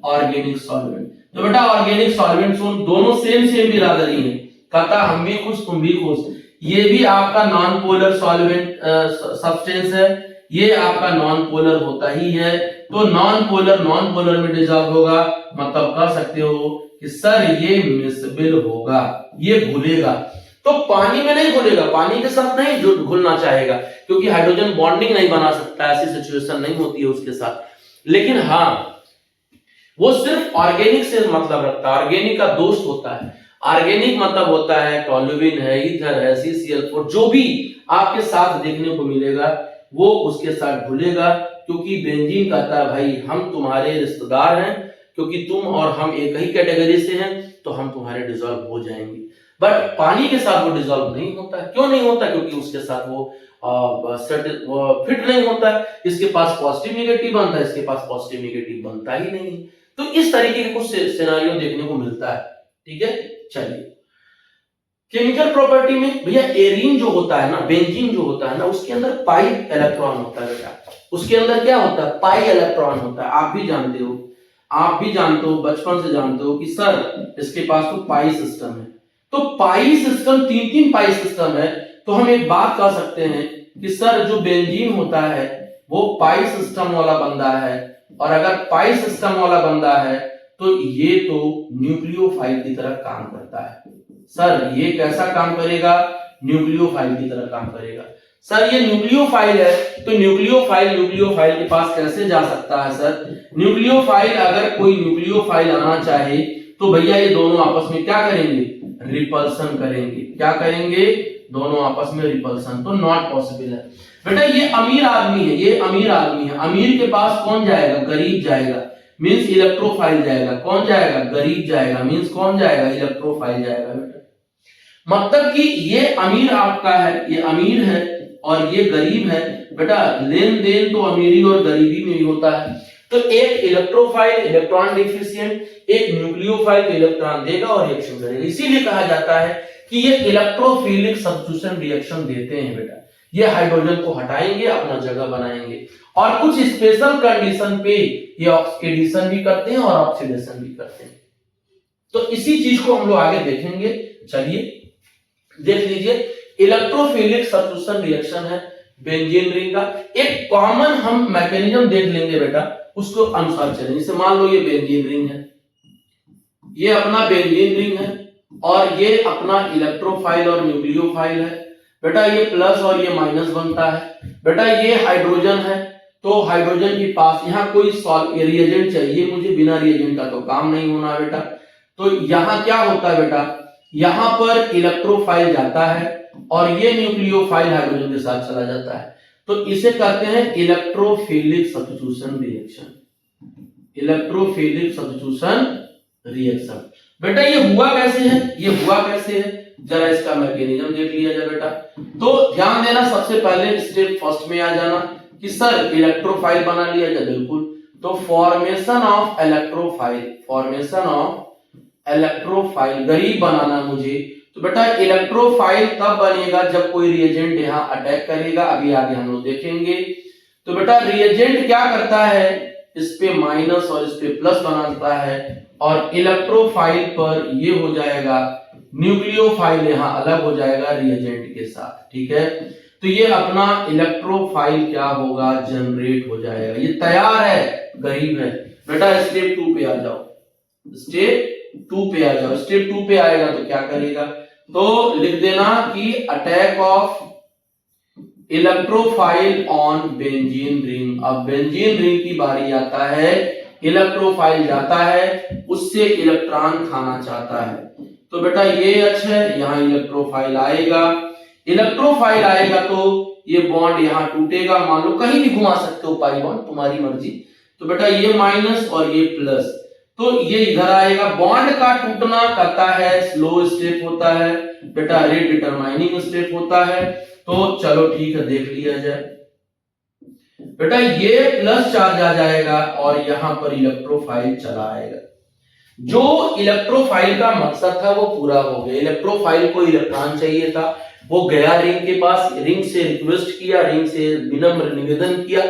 Organic solvent. तो बेटा ऑर्गेनिक सॉल्वेंट दोनों सेम बिरादरी है, कहता हम भी खुश तुम भी खुश। ये भी आपका नॉन पोलर सॉल्वेंट सब्सटेंस है, ये आपका नॉन पोलर होता ही है, तो नॉन पोलर में डिसॉल्व होगा, मतलब कह सकते हो कि सर ये मिसिबल होगा, ये घुलेगा। तो पानी में नहीं घुलेगा, पानी के साथ नहीं घुलना चाहेगा, क्योंकि हाइड्रोजन बॉन्डिंग नहीं बना सकता, ऐसी सिचुएशन नहीं होती है उसके साथ। लेकिन हाँ, वो सिर्फ ऑर्गेनिक से मतलब रखता है, ऑर्गेनिक का दोस्त होता है। ऑर्गेनिक मतलब होता है टोल्यूइन है, ईथर है, CCl4, जो भी आपके साथ देखने को मिलेगा वो उसके साथ घुलेगा, क्योंकि बेंजीन कहता है भाई हम तुम्हारे रिश्तेदार हैं, क्योंकि तुम और हम एक ही कैटेगरी से हैं, तो हम तुम्हारे डिसॉल्व हो जाएंगे। बट पानी के साथ वो डिसॉल्व नहीं होता। क्यों नहीं होता? क्योंकि उसके साथ वो फिट नहीं होता। इसके पास पॉजिटिव निगेटिव बनता है, इसके पास पॉजिटिव निगेटिव बनता ही नहीं। तो इस तरीके के कुछ सिनेरियो देखने को मिलता है। ठीक है, चलिए केमिकल प्रॉपर्टी में भैया एरीन जो होता है ना, बेंजीन जो होता है ना, उसके अंदर पाई इलेक्ट्रॉन होता है बेटा। उसके अंदर क्या होता है? पाई इलेक्ट्रॉन होता है। आप भी जानते हो, बचपन से जानते हो कि सर इसके पास तो पाई सिस्टम है। तो पाई सिस्टम, 3 पाई सिस्टम है, तो हम एक बात कह सकते हैं कि सर जो बेंजीन होता है वो पाई सिस्टम वाला बंदा है, और अगर पाई सिस्टम वाला बंदा है तो ये तो न्यूक्लियोफाइल की तरह काम करता है। सर ये कैसा काम करेगा? न्यूक्लियोफाइल की तरह काम करेगा। सर ये न्यूक्लियोफाइल है, तो न्यूक्लियोफाइल के पास कैसे जा सकता है? सर न्यूक्लियोफाइल, अगर कोई न्यूक्लियोफाइल आना चाहे तो भैया ये दोनों आपस में क्या करेंगे? रिपल्सन करेंगे। क्या करेंगे? दोनों आपस में रिपल्सन। तो नॉट पॉसिबल है बेटा। ये अमीर आदमी है, ये अमीर आदमी है, अमीर के पास कौन जाएगा? गरीब जाएगा, मींस इलेक्ट्रोफाइल जाएगा। कौन जाएगा? गरीब जाएगा, मींस कौन जाएगा? इलेक्ट्रोफाइल जाएगा बेटा। मतलब कि ये अमीर आपका है, ये अमीर है और ये गरीब है बेटा। लेन देन तो अमीरी और गरीबी में ही होता है। तो एक इलेक्ट्रोफाइल इलेक्ट्रॉन डिफिशिएंट, एक न्यूक्लियोफाइल तो इलेक्ट्रॉन देगा और रिएक्शन करेगा। इसीलिए कहा जाता है कि ये इलेक्ट्रोफिलिक सब्स्टिट्यूशन रिएक्शन देते हैं बेटा। ये हाइड्रोजन को हटाएंगे, अपना जगह बनाएंगे, और कुछ स्पेशल कंडीशन पे ये ऑक्सीडेशन भी करते हैं और ऑक्सीडेशन भी करते हैं। तो इसी चीज को हम लोग आगे देखेंगे। चलिए देख लीजिए, इलेक्ट्रोफिलिक सब्स्टिट्यूशन रिएक्शन है बेंजीन रिंग का। एक कॉमन हम मैकेनिज्म देख लेंगे बेटा, उसको अनुसार चलेंगे। जैसे मान लो ये बेंजीन रिंग है, ये अपना बेंजीन रिंग है, और ये अपना इलेक्ट्रोफाइल और न्यूक्लियोफाइल है बेटा। ये प्लस और ये माइनस बनता है बेटा। ये हाइड्रोजन है, तो हाइड्रोजन के पास यहाँ कोई रिएजेंट चाहिए मुझे, बिना रिएजेंट का तो काम नहीं होना बेटा। तो यहाँ क्या होता है बेटा, यहाँ पर इलेक्ट्रोफाइल जाता है और ये न्यूक्लियोफाइल हाइड्रोजन के साथ चला जाता है, तो इसे कहते हैं electrophilic substitution reaction. Electrophilic substitution reaction बेटा ये हुआ कैसे है, ये हुआ कैसे है, जरा इसका मैकेनिज्म देख लिया जाए बेटा। तो ध्यान देना, सबसे पहले स्टेप फर्स्ट में आ जाना कि सर इलेक्ट्रोफाइल बना लिया जाए। बिल्कुल, तो formation of electrophile, formation of electrophile गरीब बनाना मुझे। तो बेटा इलेक्ट्रोफाइल तब बनेगा जब कोई रिएजेंट यहाँ अटैक करेगा, अभी आगे हम लोग देखेंगे। तो बेटा रिएजेंट क्या करता है, इस पे माइनस और इस पे प्लस बनाता है, और इलेक्ट्रोफाइल पर ये हो जाएगा न्यूक्लियोफाइल, यहाँ अलग हो जाएगा रिएजेंट के साथ। ठीक है, तो ये अपना इलेक्ट्रोफाइल क्या होगा, जनरेट हो जाएगा। ये तैयार है, गरीब है बेटा। स्टेप 2 पे आ जाओ, स्टेप 2 पे आ जाओ। स्टेप 2 पे आएगा तो क्या करेगा, तो लिख देना कि attack of electrophile on benzene ring. अब बेंजीन रिंग की बारी आता है, इलेक्ट्रोफाइल जाता है, उससे इलेक्ट्रॉन खाना चाहता है। तो बेटा ये H है, यहाँ इलेक्ट्रोफाइल आएगा। इलेक्ट्रोफाइल आएगा तो ये बॉन्ड यहाँ टूटेगा, मान लो कहीं भी घुमा सकते हो पाई बॉन्ड, तुम्हारी मर्जी। तो बेटा ये माइनस और ये प्लस, तो ये इधर आएगा। बॉन्ड का टूटना कहता है स्लो स्टेप होता है बेटा, रेट डिटरमाइनिंग स्टेप होता है। तो चलो ठीक है, देख लिया जाए बेटा। ये प्लस चार्ज आ जाएगा और यहां पर इलेक्ट्रोफाइल चला आएगा। जो इलेक्ट्रोफाइल का मकसद था वो पूरा हो गया। इलेक्ट्रोफाइल को इलेक्ट्रॉन चाहिए था, वो गया रिंग के पास, रिंग से रिक्वेस्ट किया, रिंग से विनम्र निवेदन किया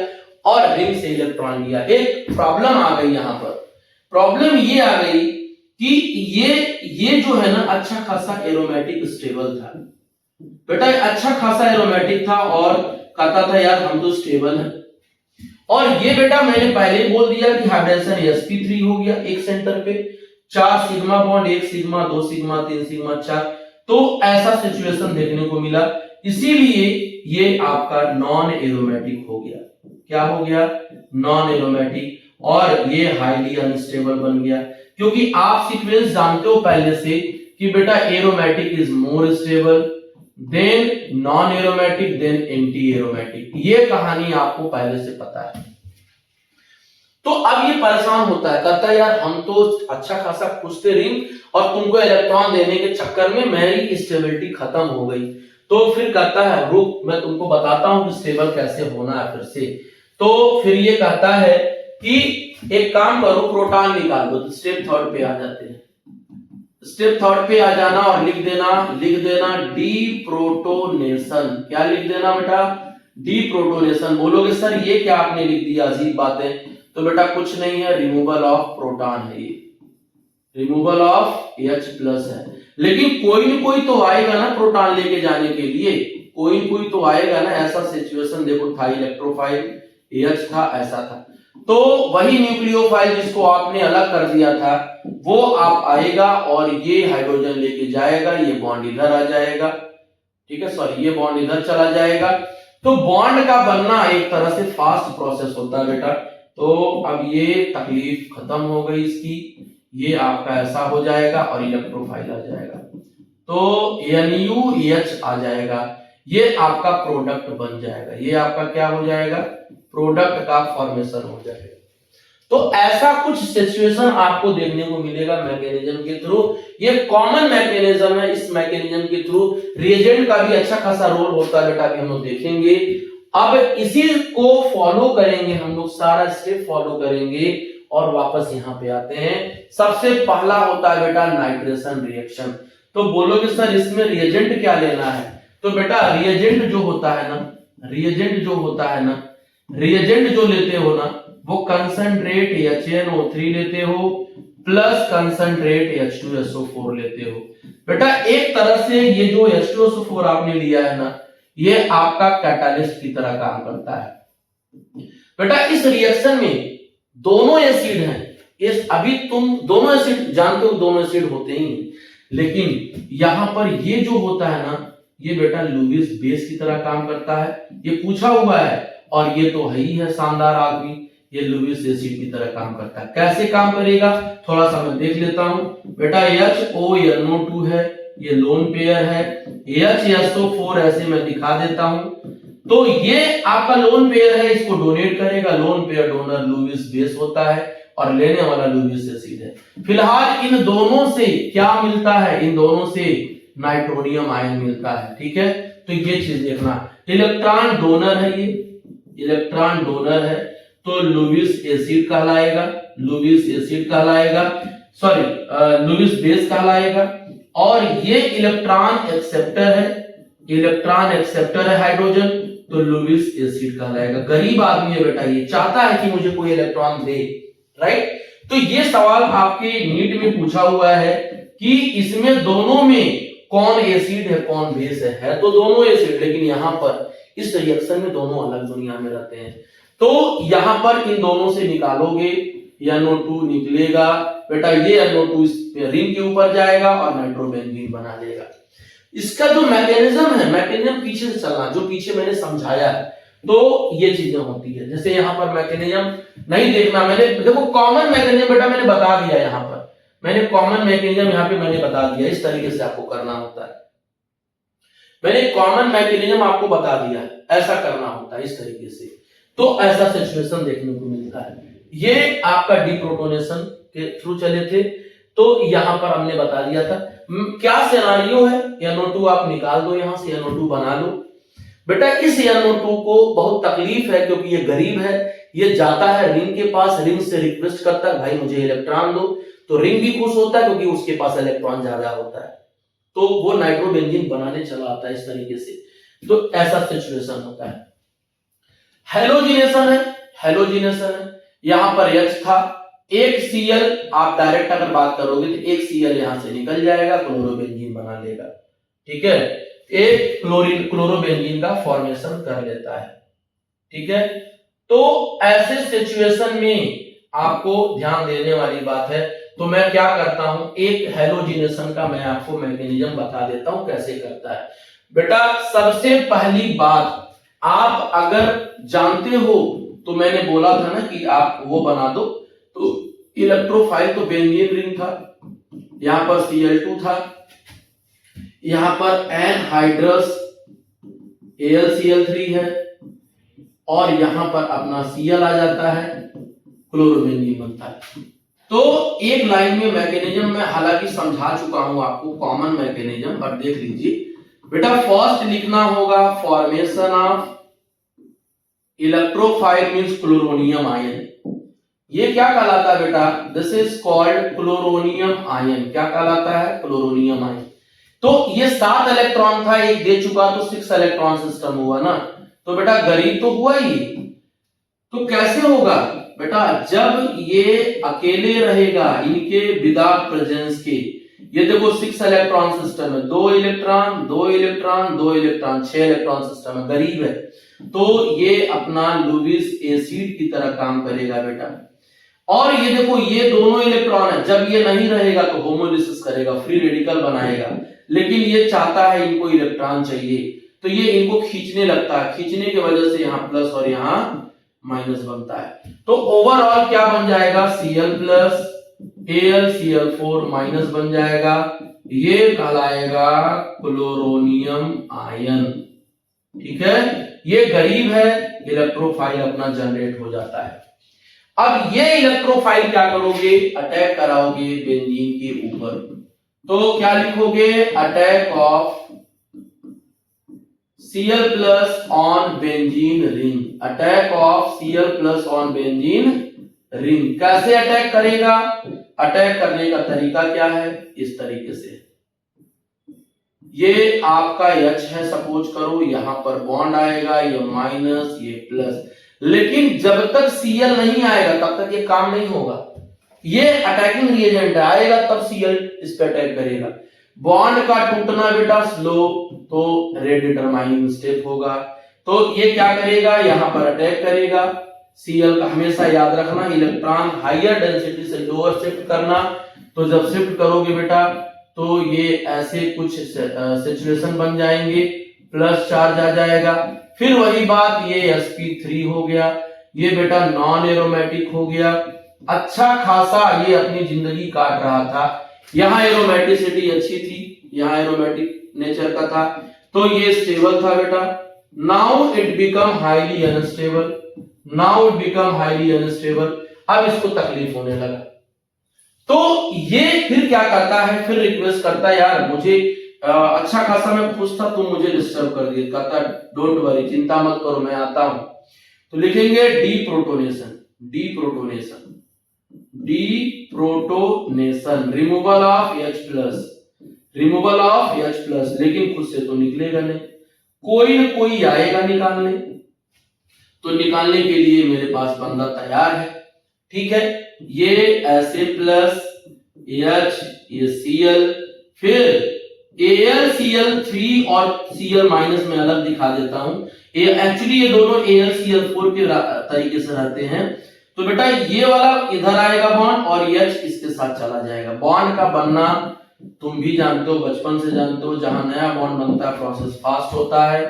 और रिंग से इलेक्ट्रॉन लिया। एक प्रॉब्लम आ गई यहाँ पर, प्रॉब्लम ये आ गई कि ये जो है ना अच्छा खासा एरोमेटिक स्टेबल था बेटा, अच्छा खासा एरोमेटिक था और कहता था यार हम तो स्टेबल हैं। और ये बेटा मैंने पहले बोल दिया कि हाइड्रोजन sp3 हो गया एक सेंटर पे, 4 sigma bond, 1 sigma, 2 sigma, 3 sigma, 4। तो ऐसा सिचुएशन देखने को मिला, इसीलिए ये आपका नॉन एरोमेटिक हो गया। क्या हो गया, नॉन एरोमेटिक, और ये हाईली अनस्टेबल बन गया। क्योंकि आप सीक्वेंस जानते हो पहले से कि बेटा aromatic is more stable than non aromatic than anti aromatic, ये कहानी आपको पहले से पता है। तो अब ये परेशान होता है, कहता है यार हम तो अच्छा खासा खुश थे रिंग, और तुमको इलेक्ट्रॉन देने के चक्कर में मेरी स्टेबिलिटी खत्म हो गई। तो फिर कहता है रुक, मैं तुमको बताता हूं कि स्टेबल कैसे होना है फिर से। तो फिर ये कहता है कि एक काम करो, प्रोटॉन निकाल दो। तो स्टेप 3 पे आ जाते हैं। स्टेप 3 पे आ जाना और लिख देना डीप्रोटोनेशन। क्या लिख देना बेटा, डीप्रोटोनेशन। बोलोगे सर ये क्या आपने लिख दिया, अजीब बात है। तो बेटा कुछ नहीं है, रिमूवल ऑफ प्रोटॉन है, ये रिमूवल ऑफ H+ है। लेकिन कोई न कोई तो आएगा ना प्रोटॉन लेके जाने के लिए, कोई न कोई तो आएगा ना। ऐसा सिचुएशन देखो था, इलेक्ट्रोफाइल H था, ऐसा था। तो वही न्यूक्लियोफाइल जिसको आपने अलग कर दिया था वो आप आएगा और ये हाइड्रोजन लेके जाएगा, ये बॉन्ड इधर आ जाएगा। ठीक है, सॉरी ये बॉन्ड इधर चला जाएगा। तो बॉन्ड का बनना एक तरह से फास्ट प्रोसेस होता है बेटा। तो अब ये तकलीफ खत्म हो गई इसकी, ये आपका ऐसा हो जाएगा और इलेक्ट्रोफाइल आ जाएगा। तो NuH आ जाएगा, ये आपका प्रोडक्ट बन जाएगा। ये आपका क्या हो जाएगा, प्रोडक्ट का फॉर्मेशन हो जाएगा। तो ऐसा कुछ सिचुएशन आपको देखने को मिलेगा मैकेनिज्म के थ्रू। ये कॉमन मैकेनिज्म है, इस मैकेनिज्म के थ्रू रिएजेंट का भी अच्छा खासा रोल होता है बेटा, अभी हम लोग देखेंगे। अब इसी को फॉलो करेंगे हम लोग, सारा स्टेप फॉलो करेंगे और वापस यहाँ पे आते हैं। सबसे पहला होता है बेटा नाइट्रेशन रिएक्शन। तो बोलोगे सर इसमें रिएजेंट क्या लेना है, तो बेटा रिएजेंट जो होता है ना, रिएजेंट जो लेते हो ना, वो कंसंट्रेट HNO3 लेते हो प्लस कंसंट्रेट H2SO4 लेते हो। बेटा एक तरह से ये जो H2SO4 आपने लिया है ना, ये आपका कैटालिस्ट की तरह काम करता है। बेटा इस रिएक्शन में दोनों एसिड हैं, इस अभी तुम दोनों एसिड जानते हो, दोनों एसिड होते ही हैं, लेकिन यहां पर ये जो होता है ना, ये बेटा लुईस बेस की तरह काम करता है, ये पूछा हुआ है, और ये तो है ही है शानदार आदमी, ये लुईस एसिड की तरह काम करता है। कैसे काम करेगा थोड़ा सा मैं देख लेता हूं। बेटा HONO2 है, ये लोन पेयर है, HSO4 ऐसे मैं दिखा देता हूं, तो ये आपका लोन पेयर है, इसको डोनेट करेगा, lone pair donor Lewis base होता है और लेने वाला लुईस एसिड है। फिलहाल इन दोनों से क्या मिलता है, इन दोनों से नाइट्रोनियम आयन मिलता है, ठीक है। तो ये चीज देखना, इलेक्ट्रॉन डोनर है, ये इलेक्ट्रॉन डोनर है, तो लुईस एसिड कहलाएगा, सॉरी लुईस बेस कहलाएगा, और ये इलेक्ट्रॉन एक्सेप्टर है हाइड्रोजन, तो लुईस एसिड कहलाएगा। गरीब आदमी है बेटा, ये चाहता है कि मुझे कोई इलेक्ट्रॉन दे, राइट। तो ये सवाल आपके नीट में पूछा हुआ है कि इसमें दोनों में कौन एसिड है कौन बेस है तो दोनों एसिड, लेकिन यहां पर इस रिएक्शन में दोनों अलग दुनिया में रहते हैं। तो यहां पर इन दोनों से निकालोगे, NO2 निकलेगा, बेटा ये NO2 इस रिंग के ऊपर जाएगा और नाइट्रोबेंजीन बना देगा। इसका जो मैकेनिज्म है, मैकेनिज्म पीछे से चलना, जो पीछे मैंने समझाया है, तो ये चीजें होती है। जैसे यहाँ पर मैकेनिज्म नहीं देखना, मैंने देखो कॉमन मैकेनिज्म बेटा मैंने बता दिया, यहाँ पर मैंने कॉमन मैकेनिज्म यहाँ पे मैंने बता दिया, इस तरीके से आपको करना होता है। मैंने कॉमन मैकेनिज्म आपको बता दिया, ऐसा करना होता है इस तरीके से, तो ऐसा सिचुएशन देखने को मिलता है। ये आपका डिप्रोटोनेशन के थ्रू चले थे, तो यहां पर हमने बता दिया था क्या सिनेरियो है। NO2 आप निकाल दो, यहां से NO2 बना लो। बेटा इस NO2 को बहुत तकलीफ है, क्योंकि ये गरीब है, ये जाता है रिंग के पास, रिंग से रिक्वेस्ट करता है भाई मुझे इलेक्ट्रॉन दो, तो रिंग भी खुश होता है क्योंकि उसके पास इलेक्ट्रॉन ज्यादा होता है, तो वो नाइट्रोबेंजीन बनाने चला आता है इस तरीके से। तो ऐसा सिचुएशन होता है। हेलोजिनेशन है, यहां पर H था, एक Cl आप डायरेक्ट अगर बात करोगे तो एक Cl यहां से निकल जाएगा, क्लोरोबेंजीन बना लेगा, ठीक है, एक क्लोरोबेंजीन का फॉर्मेशन कर लेता है, ठीक है। तो ऐसे सिचुएशन में आपको ध्यान देने वाली बात है, तो मैं क्या करता हूं, एक हेलोजिनेशन का मैं आपको मैकेनिज्म बता देता हूं कैसे करता है। बेटा सबसे पहली बात, आप अगर जानते हो तो मैंने बोला था ना कि आप वो बना दो, तो इलेक्ट्रोफाइल तो बेंजीन रिंग था, यहां पर Cl2 था, यहां पर एनहाइड्रस AlCl3 है, और यहां पर अपना Cl आ जाता है, क्लोरोबेंजीन बनता है। तो एक लाइन में मैकेनिज्म मैं हालांकि समझा चुका हूं आपको कॉमन मैकेनिज्म, पर देख लीजिए बेटा। फर्स्ट लिखना होगा formation of electrophile means chloronium ion, ये क्या कहलाता है बेटा, this is called chloronium ion. क्या कहलाता है, क्लोरोनियम आयन। तो ये 7 इलेक्ट्रॉन था, एक दे चुका तो 6 इलेक्ट्रॉन सिस्टम हुआ ना, तो बेटा गरीब तो हुआ ही। तो कैसे होगा बेटा, जब ये अकेले रहेगा इनके विदाउट प्रेजेंस के, ये देखो 6 इलेक्ट्रॉन सिस्टम है, 2 electron 2 electron 2 electron 6 electron system है, गरीब है, तो ये अपना लुईस एसिड की तरह काम करेगा बेटा। और ये देखो ये दोनों इलेक्ट्रॉन है, जब ये नहीं रहेगा तो होमोलिसिस करेगा, फ्री रेडिकल बनाएगा, लेकिन ये चाहता है इनको इलेक्ट्रॉन चाहिए, तो ये इनको खींचने लगता है, खींचने की वजह से यहाँ प्लस और यहाँ माइनस बनता है। तो ओवरऑल क्या बन जाएगा, Cl प्लस AlCl4 माइनस बन जाएगा, ये कहलाएगा क्लोरोनियम आयन, ठीक है। ये गरीब है, इलेक्ट्रोफाइल अपना जनरेट हो जाता है। अब ये इलेक्ट्रोफाइल क्या करोगे, अटैक कराओगे बेंजीन के ऊपर, तो क्या लिखोगे, attack of Cl plus on benzene ring, attack of Cl plus on benzene ring. कैसे अटैक करेगा, अटैक करने का तरीका क्या है, इस तरीके से ये आपका H है, सपोज करो यहां पर बॉन्ड आएगा, ये माइनस ये प्लस, लेकिन जब तक Cl नहीं आएगा तब तक ये काम नहीं होगा। ये अटैकिंग रिएजेंट आएगा तब Cl इस पे अटैक करेगा। बॉन्ड का टूटना बेटा स्लो, तो रेट डिटरमाइनिंग स्टेप होगा। तो ये क्या करेगा, यहां पर अटैक करेगा। Cl का हमेशा याद रखना, इलेक्ट्रॉन हायर डेंसिटी से लोअर शिफ्ट करना। तो जब शिफ्ट करोगे बेटा तो ये ऐसे कुछ सिचुएशन बन जाएंगे, प्लस चार्ज आ जाएगा। फिर वही बात, ये sp3 हो गया, ये बेटा नॉन एरोमेटिक हो गया। अच्छा खासा ये अपनी जिंदगी काट रहा था, यहाँ एरोमेटिसिटी अच्छी थी, यहाँ एरोमेटिक नेचर का था, तो ये स्टेबल था बेटा। Now it become highly unstable, now it become highly unstable, अब इसको तकलीफ होने लगा। तो ये फिर क्या करता है, फिर रिक्वेस्ट करता है, यार मुझे अच्छा खासा मैं खुश था, तुम मुझे डिस्टर्ब कर दिए। कहता डोंट वरी, चिंता मत करो, मैं आता हूं। तो लिखेंगे deprotonation, deprotonation, deprotonation, removal of H+, removal of H+, लेकिन खुद से तो निकलेगा नहीं, कोई न कोई आएगा निकालने। तो निकालने के लिए मेरे पास बंदा तैयार है, ठीक है। ये ऐसे प्लस H, ये Cl, फिर AlCl3 और Cl माइनस में अलग दिखा देता हूं। एक्चुअली ये दोनों AlCl4 के तरीके से रहते हैं। तो बेटा ये वाला इधर आएगा बॉन्ड और H इसके साथ चला जाएगा। बॉन्ड का बनना तुम भी जानते हो, बचपन से जानते हो, जहां नया बॉन्ड बनता है प्रोसेस फास्ट होता है।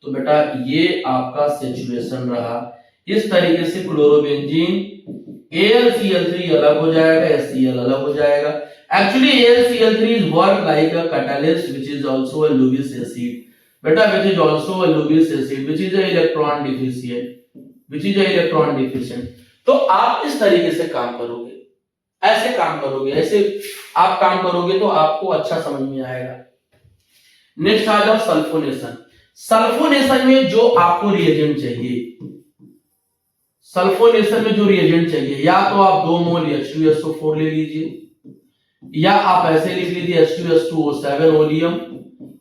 तो बेटा ये आपका सिचुएशन रहा। इस तरीके से क्लोरोबेंजीन AlCl3 अलग हो जाएगा, HCl अलग हो जाएगा। Actually AlCl3 is work like a catalyst which is also a Lewis acid, बेटा which is also a Lewis acid which is a electron deficient, which is a electron deficient। तो आप इस तरीके से काम करोगे, ऐसे काम करोगे, ऐसे आप काम करोगे तो आपको अच्छा समझ में आएगा। नेक्स्ट आ जाओ सल्फोनेशन। सल्फोनेशन में जो आपको रिएजेंट चाहिए, सल्फोनेशन में जो रिएजेंट चाहिए, या तो आप 2 मोल H2SO4 ले लीजिए, या आप ऐसे लिख लीजिए H2S2O7 ओलियम,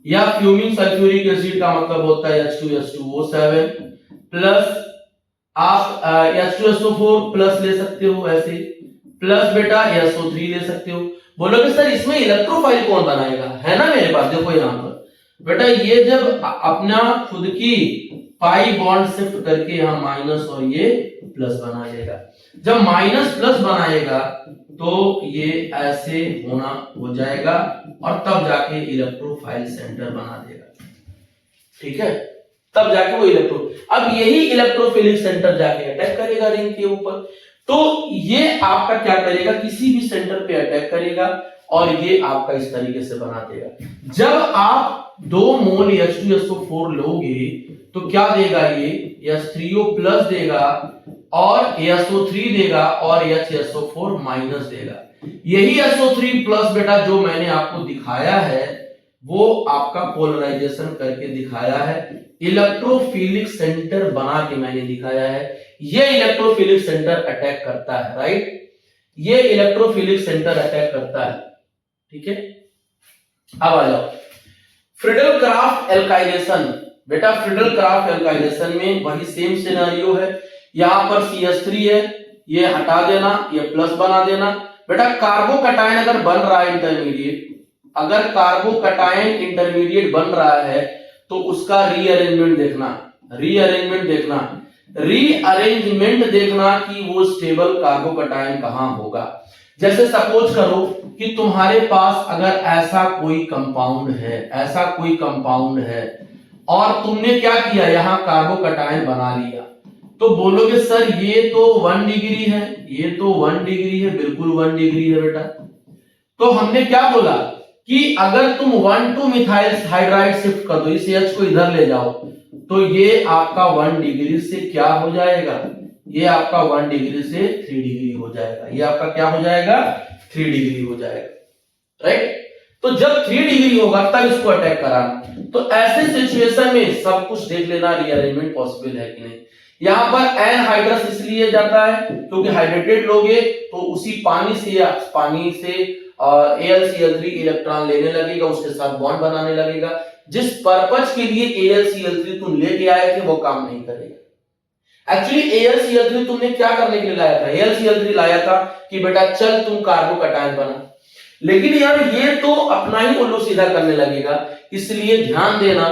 या फ्यूमिंग सल्फ्यूरिक एसिड का मतलब होता है H2S2O7 प्लस आप H2SO4 प्लस ले सकते हो, ऐसे प्लस बेटा SO3 ले सकते हो। बोलोगे सर इसमें इलेक्ट्रोफाइल कौन बनाएगा, है ना मेरे पास, देखो यहां पर बेटा ये जब अपना खुद की पाई बॉन्ड शिफ्ट करके यहां माइनस और ये प्लस बना लेगा। जब माइनस प्लस बनाएगा तो ये ऐसे होना हो जाएगा और तब जाके इलेक्ट्रोफाइल सेंटर बना देगा, ठीक है, तब जाके वो अब यही इलेक्ट्रोफिलिक सेंटर जाके अटैक करेगा रिंग के ऊपर। तो ये आपका क्या करेगा, किसी भी सेंटर पे अटैक करेगा और ये आपका इस तरीके से बना देगा। जब आप 2 मोल H2SO4 लोगे तो क्या देगा, ये H3O प्लस देगा और SO3 देगा और HSO4 माइनस देगा। यही SO3 प्लस बेटा जो मैंने आपको दिखाया है वो आपका पोलराइजेशन करके दिखाया है, इलेक्ट्रोफिलिक सेंटर बना के मैंने दिखाया है। ये इलेक्ट्रोफिलिक सेंटर अटैक करता है, राइट, ये इलेक्ट्रोफिलिक सेंटर अटैक करता है, ठीक है। अब आ जाओ फ्रीडल क्राफ्ट एल्काइलेशन। बेटा फ्रीडल क्राफ्ट एल्काइलेशन में वही सेम सिनेरियो है, यहां पर CH3 है, ये हटा देना, ये प्लस बना देना। बेटा कार्बोकटायन अगर बन रहा है इंटरमीडिएट, अगर कार्बोकटायन इंटरमीडिएट बन रहा है तो उसका रीअरेंजमेंट देखना, रीअरेंजमेंट देखना, रीअरेंजमेंट देखना कि वो स्टेबल कार्बोकटायन कहां होगा। जैसे सपोज करो कि तुम्हारे पास अगर ऐसा कोई कंपाउंड है, ऐसा कोई कंपाउंड है और तुमने क्या किया, यहां कार्बोकटायन बना लिया, तो बोलोगे सर ये तो 1 डिग्री है, ये तो 1 डिग्री है, बिल्कुल 1 डिग्री है बेटा। तो हमने क्या बोला कि अगर तुम 1,2 मिथाइल हाइड्राइड शिफ्ट कर दो, इस H को इधर ले जाओ, तो ये आपका 1 डिग्री से क्या हो जाएगा, ये आपका 1 डिग्री से 3 डिग्री हो जाएगा, ये आपका क्या हो जाएगा, 3 डिग्री हो जाएगा, राइट। तो जब 3 डिग्री होगा तब इसको अटैक कराना। तो ऐसे सिचुएशन में सब कुछ देख लेना रीअरेंजमेंट पॉसिबल है कि नहीं। यहां पर एनहाइड्रस इसलिए जाता है क्योंकि हाइड्रेटेड लोगे तो उसी पानी से और AlCl3 इलेक्ट्रॉन लेने लगेगा, उसके साथ बॉन्ड बनाने लगेगा। जिस पर्पज के लिए AlCl3 तुम लेके आए थे वो काम नहीं करेगा। एक्चुअली AlCl3 तुमने क्या करने के लिए लाया था? AlCl3 लाया था कि बेटा चल तुम कार्बोकैटायन बना, लेकिन यार ये तो अपना ही उल्लू सीधा करने लगेगा। इसलिए ध्यान देना,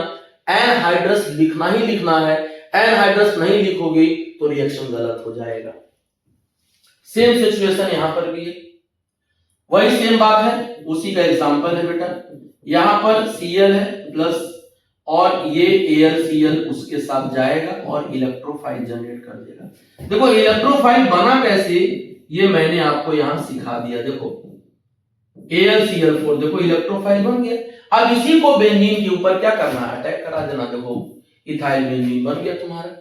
एनहाइड्रस लिखना ही लिखना है। एनहाइड्रस नहीं लिखोगे तो रिएक्शन गलत हो जाएगा। सेम सिचुएशन यहां पर भी है, वही सेम बात है, उसी का एग्जांपल है बेटा। यहां पर Cl है प्लस और ये AlCl उसके साथ जाएगा और इलेक्ट्रोफाइल जनरेट कर देगा। देखो इलेक्ट्रोफाइल बना कैसे, ये मैंने आपको यहां सिखा दिया। देखो AlCl4 देखो इलेक्ट्रोफाइल बन गया। अब इसी को बेंजीन के ऊपर क्या करना है? अटैक करा देना। देखो इथाइल बेंजीन बन गया तुम्हारा।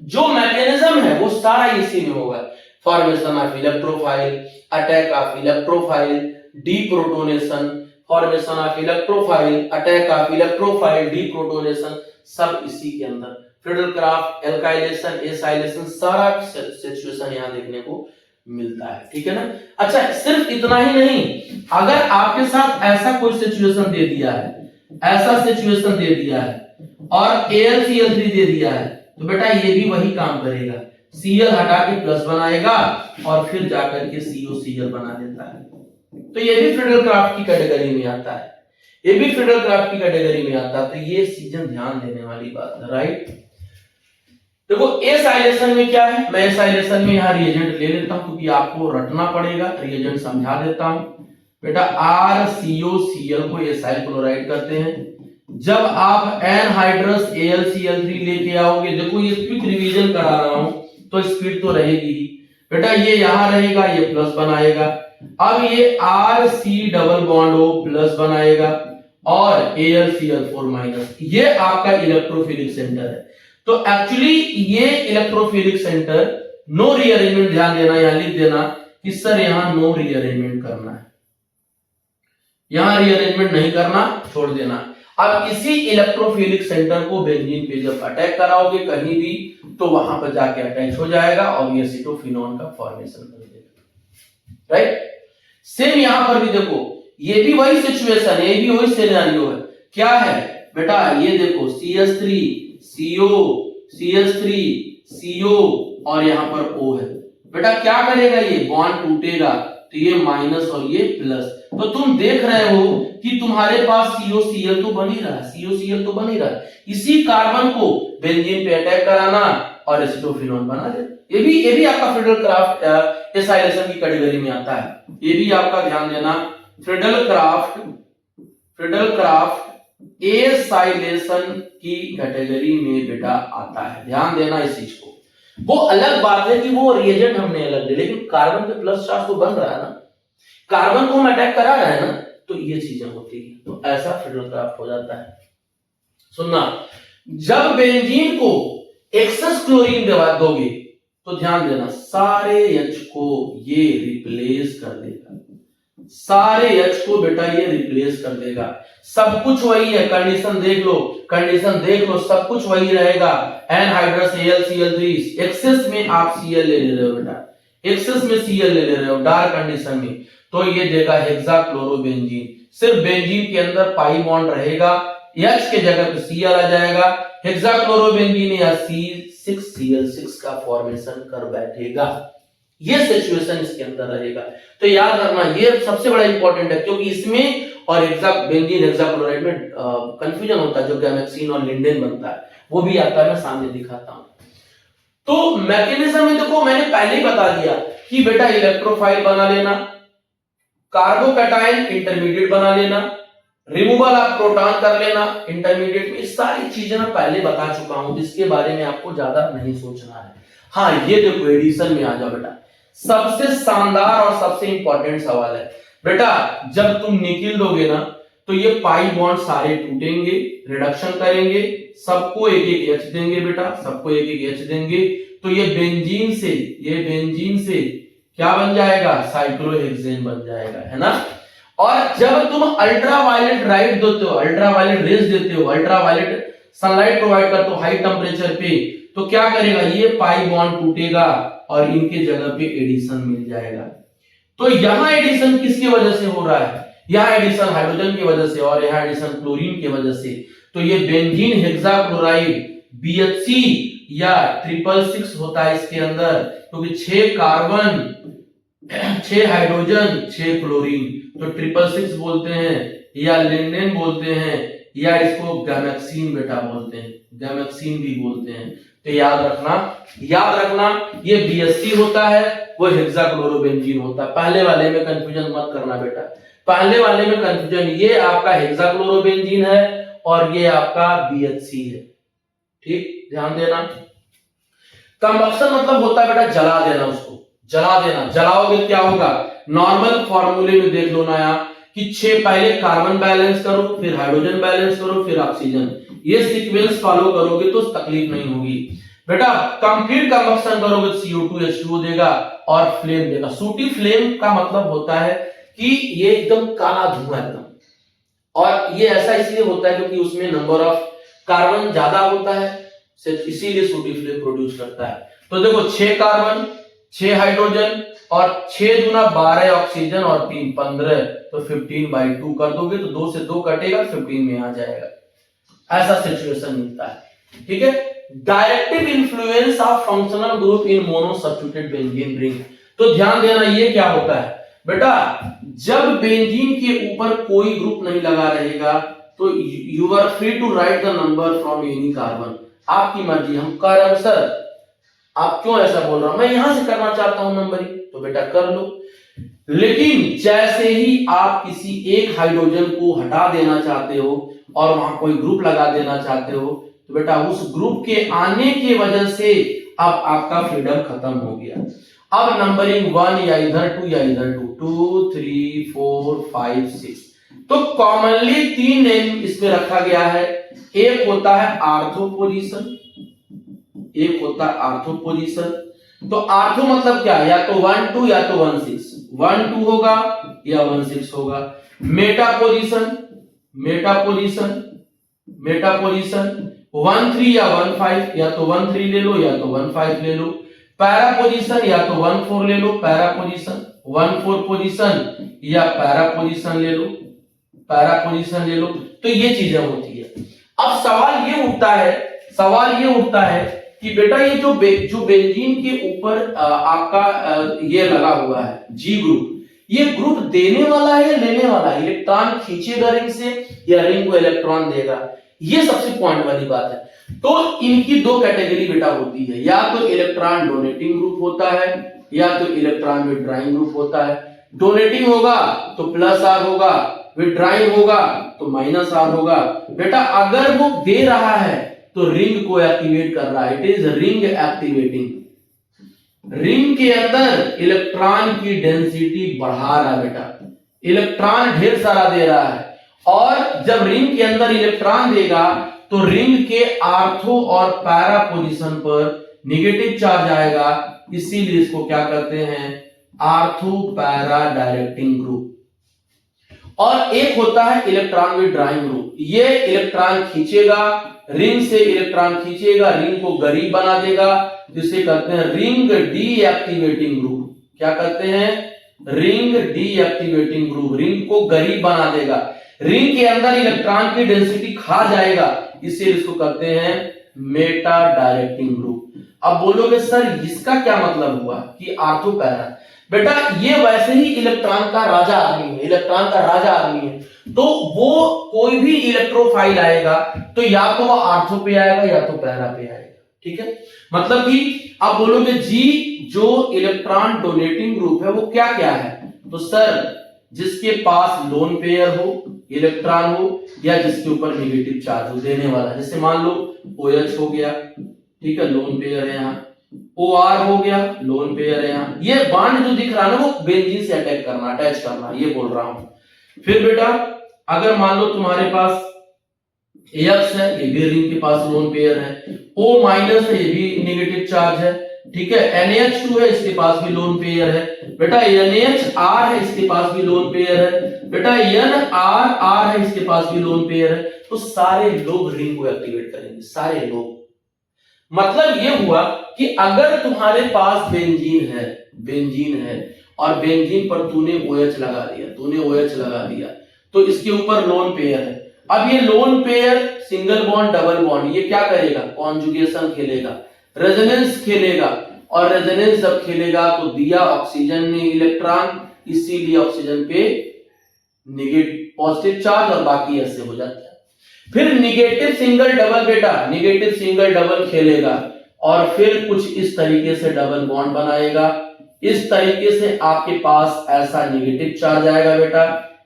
जो मैकेनिज्म है वो सारा इसी में होगा। Formation of electrophile, attack of electrophile, deprotonation, formation of electrophile, attack of electrophile, deprotonation, सब इसी के अंदर। फ्रीडल-क्राफ्ट, एल्काइलेशन, एसाइलेशन, सारा सिचुएशन यहां देखने को मिलता है। ठीक है ना? अच्छा सिर्फ इतना ही नहीं, अगर आपके साथ ऐसा कोई सिचुएशन दे दिया है, ऐसा सिचुएशन दे दिया है और AlCl3 दे दिया है, तो बेटा ये भी वही काम करेगा। Cl हटा के प्लस बनाएगा और फिर जाकर के COCl बना देता है। तो ये भी फ्रीडल-क्राफ्ट की कैटेगरी में आता है, ये भी फ्रीडल-क्राफ्ट की कैटेगरी में आता है। तो ये सीजन ध्यान देने वाली बात है, राइट? देखो एसाइलेशन में क्या है, मैं एसाइलेशन में यहाँ रिएजेंट ले लेता हूं क्योंकि आपको रटना पड़ेगा। रिएजेंट समझा देता हूं बेटा। RCOCl को एसाइल क्लोराइड करते हैं। जब आप एनहाइड्रस AlCl3 लेके आओगे, देखो ये क्विक रिवीजन करा रहा हूं तो स्पीड तो रहेगी ही बेटा। ये यहां रहेगा, ये प्लस बनाएगा। अब ये RC double bond O plus बनाएगा और AlCl4 माइनस। ये आपका इलेक्ट्रोफिलिक सेंटर है। तो एक्चुअली ये इलेक्ट्रोफिलिक सेंटर, नो रीअरेंजमेंट, ध्यान देना, यहां लिख देना कि सर यहां नो रीअरेंजमेंट करना है, यहां रीअरेंजमेंट नहीं करना, छोड़ देना। अब इसी इलेक्ट्रोफिलिक सेंटर को बेंजीन पे जब अटैक कराओगे कहीं भी, तो वहां पर जाके अटैच हो जाएगा और ये एसीटोफिनोन का फॉर्मेशन कर देगा, राइट? सेम यहां पर भी देखो, ये भी वही सिचुएशन है, ये भी वही सिनेरियो है। क्या है बेटा? ये देखो CH3 CO, CH3 CO और यहां पर O है बेटा। क्या करेगा? ये बॉन्ड टूटेगा तो ये माइनस और ये प्लस। तो तुम देख रहे हो कि तुम्हारे पास COCl तो बन ही रहा है, COCl तो बन ही रहा है। इसी कार्बन को बेंजीन पे अटैक कराना और एसिटोफिनोन बना दे। ये भी आपका फ्रीडल-क्राफ्ट एसाइलेशन की कैटेगरी में आता है। ये भी आपका ध्यान देना, फ्रीडल-क्राफ्ट एसाइलेशन की कैटेगरी में बेटा आता है। ध्यान देना इस चीज को। वो अलग बात है कि वो रिएजेंट हमने अलग दे, लेकिन कार्बन पे प्लस चार्ज तो बन रहा है ना, कार्बन को हम अटैक करा रहे हैं ना, तो ये चीजें होती है। तो ऐसा फ्रीडल-क्राफ्ट हो जाता है। सुनना, जब बेंजीन को एक्सेस क्लोरीन दवा दोगे तो ध्यान देना, सारे H को ये रिप्लेस कर देगा, सारे H को बेटा ये रिप्लेस कर देगा। सब कुछ वही है, कंडीशन देख लो, सब कुछ वही रहेगा। एनहाइड्रस AlCl3, एक्सेस में आप Cl ले रहे हो बेटा, एक्सेस में Cl ले रहे हो डार्क कंडीशन में, तो ये देगा हेक्साक्लोरोबेंजीन। सिर्फ बेंजीन के अंदर पाई बॉन्ड रहेगा, H के जगह पे Cl आ जाएगा, हेक्साक्लोरोबेंजीन या C6Cl6 का फॉर्मेशन कर बैठेगा। ये सिचुएशन इसके अंदर रहेगा। तो याद रखना, ये सबसे बड़ा इंपॉर्टेंट है, क्योंकि इसमें और बेंजीन हेक्साक्लोराइड में कंफ्यूजन होता है। जो गैमेक्सिन और लिंडेन बनता है वो भी आता है, मैं सामने दिखाता हूं। तो मैकेनिज्म में देखो, मैंने पहले ही बता दिया कि बेटा इलेक्ट्रोफाइल बना लेना, कार्बोकैटायन इंटरमीडिएट बना लेना, रिमूवल ऑफ प्रोटॉन कर लेना इंटरमीडिएट में। सारी चीजें मैं पहले बता चुका हूं, इसके बारे में आपको ज्यादा नहीं सोचना है। हाँ ये देखो, एडिशन में आ जाओ बेटा। सबसे शानदार और सबसे इंपॉर्टेंट सवाल है बेटा, जब तुम निकिल दोगे ना तो ये पाई बॉन्ड सारे टूटेंगे, रिडक्शन करेंगे, सबको एक एक H देंगे बेटा, सबको एक एक H देंगे, तो ये बेंजीन से क्या बन जाएगा? साइक्लोहेक्सेन बन जाएगा, है ना? और जब तुम अल्ट्रावायलेट लाइट देते हो, अल्ट्रावायलेट रेज देते हो, अल्ट्रावायलेट सनलाइट प्रोवाइड करते हो हाई टेम्परेचर पे, तो क्या करेगा? ये पाई बॉन्ड टूटेगा और इनके जगह पे एडिशन मिल जाएगा। तो यहां एडिशन किसकी वजह से हो रहा है, यहां एडिशन हाइड्रोजन की वजह से और यहां एडिशन क्लोरीन की वजह से। तो ये बेंजीन हेक्साक्लोराइड BHC या 666 होता है इसके अंदर, क्योंकि 6 कार्बन 6 हाइड्रोजन 6 क्लोरीन, तो 666 बोलते हैं या लिग्निन बोलते हैं या इसको गैमेक्सिन बेटा बोलते हैं, गैमेक्सिन भी बोलते हैं। तो याद रखना ये BHC होता है, वो हेक्साक्लोरोबेंजीन होता है। पहले वाले में कंफ्यूजन मत करना बेटा, पहले वाले में कंफ्यूजन, ये आपका हेक्साक्लोरोबेंजीन है और ये आपका BHC है, ठीक, ध्यान देना। कंबक्शन मतलब होता है बेटा जला देना, उसको जला देना। जलाओगे क्या होगा, नॉर्मल फॉर्मूले में देख लो ना यार कि 6 पहले कार्बन बैलेंस करो, फिर हाइड्रोजन बैलेंस करो, फिर ऑक्सीजन, ये सीक्वेंस फॉलो करोगे तो तकलीफ नहीं होगी बेटा। कंप्लीट कंबक्शन करोगे तो CO2 H2O देगा और फ्लेम देगा। सूटी फ्लेम का मतलब होता है कि ये एकदम काला धुआं एकदम, और ये ऐसा इसलिए होता है क्योंकि उसमें नंबर ऑफ कार्बन ज्यादा होता है, इसीलिए सूटी फ्लेम प्रोड्यूस करता है। तो देखो 6 कार्बन 6 हाइड्रोजन और 6 दूना 12 ऑक्सीजन और 3 15, तो 15/2 कर दोगे तो 2 से 2 कटेगा, 15 में आ जाएगा। ऐसा सिचुएशन मिलता है, ठीक है। Directive influence of functional group in mono substituted benzene ring. तो ध्यान देना ये क्या होता है बेटा, जब बेंजीन के ऊपर कोई ग्रुप नहीं लगा रहेगा तो you are free to write the number from any carbon, आपकी मर्जी। हम कह रहे हैं सर आप क्यों ऐसा बोल रहा हूं, मैं यहां से करना चाहता हूं नंबरिंग, तो बेटा कर लो। लेकिन जैसे ही आप किसी एक हाइड्रोजन को हटा देना चाहते हो और वहां कोई ग्रुप लगा देना चाहते हो, तो बेटा उस ग्रुप के आने की वजह से अब आपका फ्रीडम खत्म हो गया। अब नंबरिंग 1 या इधर 2 या इधर 2 3 4 5 6, तो कॉमनली 3 नेम इसमें रखा गया है। एक होता है आर्थो पोजीशन, एक होता है आर्थो पोजीशन। तो आर्थो मतलब क्या, या तो 1 2 या तो 1 6, 1 2 होगा या 1 6 होगा। Meta position, Meta position, Meta position 1 3 या 1 5, या तो 1 3 ले लो या तो 1 5 ले लो। पैरा पोजीशन या तो 1 4 ले लो, पैरा पोजीशन 1 4 पोजीशन या पैरा पोजीशन ले लो, पैरा पोजीशन ले लो। तो ये चीजें होती है। अब सवाल ये उठता है कि बेटा ये जो बेंजीन के ऊपर आपका ये लगा हुआ है G ग्रुप, ये ग्रुप देने वाला है या लेने वाला है, इलेक्ट्रॉन खींचेगा रिंग से या रिंग को इलेक्ट्रॉन देगा, ये सबसे पॉइंट वाली बात है। तो इनकी 2 कैटेगरी बेटा होती है, या तो इलेक्ट्रॉन डोनेटिंग ग्रुप होता है या तो इलेक्ट्रॉन विथड्राइंग ग्रुप होता है। डोनेटिंग होगा तो +R होगा, विथड्राइंग होगा तो -R होगा। बेटा अगर वो दे रहा है तो रिंग को एक्टिवेट कर रहा है, it is ring activating. Ring के अंदर इलेक्ट्रॉन की डेंसिटी बढ़ा रहा है बेटा, इलेक्ट्रॉन ढेर सारा दे रहा है, और जब रिंग के अंदर इलेक्ट्रॉन देगा तो रिंग के आर्थो और पैरा पोजीशन पर नेगेटिव चार्ज आएगा, इसीलिए इसको क्या कहते हैं, आर्थो पैरा डायरेक्टिंग ग्रुप। और एक होता है इलेक्ट्रॉन विथड्राइंग ग्रुप, ये इलेक्ट्रॉन खींचेगा, रिंग से इलेक्ट्रॉन खींचेगा, रिंग को गरीब बना देगा, जिसे कहते हैं रिंग डीएक्टिवेटिंग ग्रुप। क्या कहते हैं, रिंग डीएक्टिवेटिंग ग्रुप, रिंग को गरीब बना देगा, रिंग के अंदर इलेक्ट्रॉन की डेंसिटी खा जाएगा, इसलिए इसको कहते हैं मेटा डायरेक्टिंग ग्रुप। अब बोलोगे सर इसका क्या मतलब हुआ कि आर्थो पैरा, बेटा ये वैसे ही इलेक्ट्रॉन का राजा आदमी है, इलेक्ट्रॉन का राजा आदमी है, तो वो कोई भी इलेक्ट्रोफाइल आएगा तो या तो वो आर्थो पे आएगा या तो पैरा पे आएगा, ठीक है। मतलब कि आप बोलोगे जी जो इलेक्ट्रॉन डोनेटिंग ग्रुप है वो क्या क्या है, तो सर जिसके पास लोन पेयर हो, इलेक्ट्रॉन हो, या जिसके ऊपर नेगेटिव चार्ज हो देने वाला, जैसे मान लो OH हो गया, ठीक है, लोन पेयर है यहाँ, OR हो गया, लोन पेयर है यहाँ। ये बॉन्ड जो दिख रहा है ना वो बेंजीन से अटैच करना, ये बोल रहा हूं। फिर बेटा अगर मान लो तुम्हारे पास X है, ये भी रिंग के पास लोन पेयर है, O- है, ये भी नेगेटिव चार्ज है, ठीक है, NH2 है, इसके पास भी लोन पेयर है, बेटा NHR है, इसके पास भी लोन पेयर है, बेटा NRR है, इसके पास भी लोन पेयर है। तो सारे लोग रिंग को एक्टिवेट करेंगे, सारे लोग। मतलब ये हुआ कि अगर तुम्हारे पास बेंजीन है और बेंजीन पर तूने OH लगा दिया, तो इसके ऊपर लोन पेयर है। अब ये lone pair single bond double bond ये क्या करेगा, कॉन्जुगेशन खेलेगा, रेजोनेंस खेलेगा, और रेजोनेंस जब खेलेगा तो दिया ऑक्सीजन ने इलेक्ट्रॉन, इसीलिए ऑक्सीजन पे नेगेटिव पॉजिटिव चार्ज और बाकी ऐसे हो जाता है। फिर निगेटिव सिंगल डबल बेटा, निगेटिव सिंगल डबल खेलेगा और फिर कुछ इस तरीके से डबल बॉन्ड बनाएगा। इस तरीके से आपके पास ऐसा नेगेटिव चार्ज आएगा बेटा,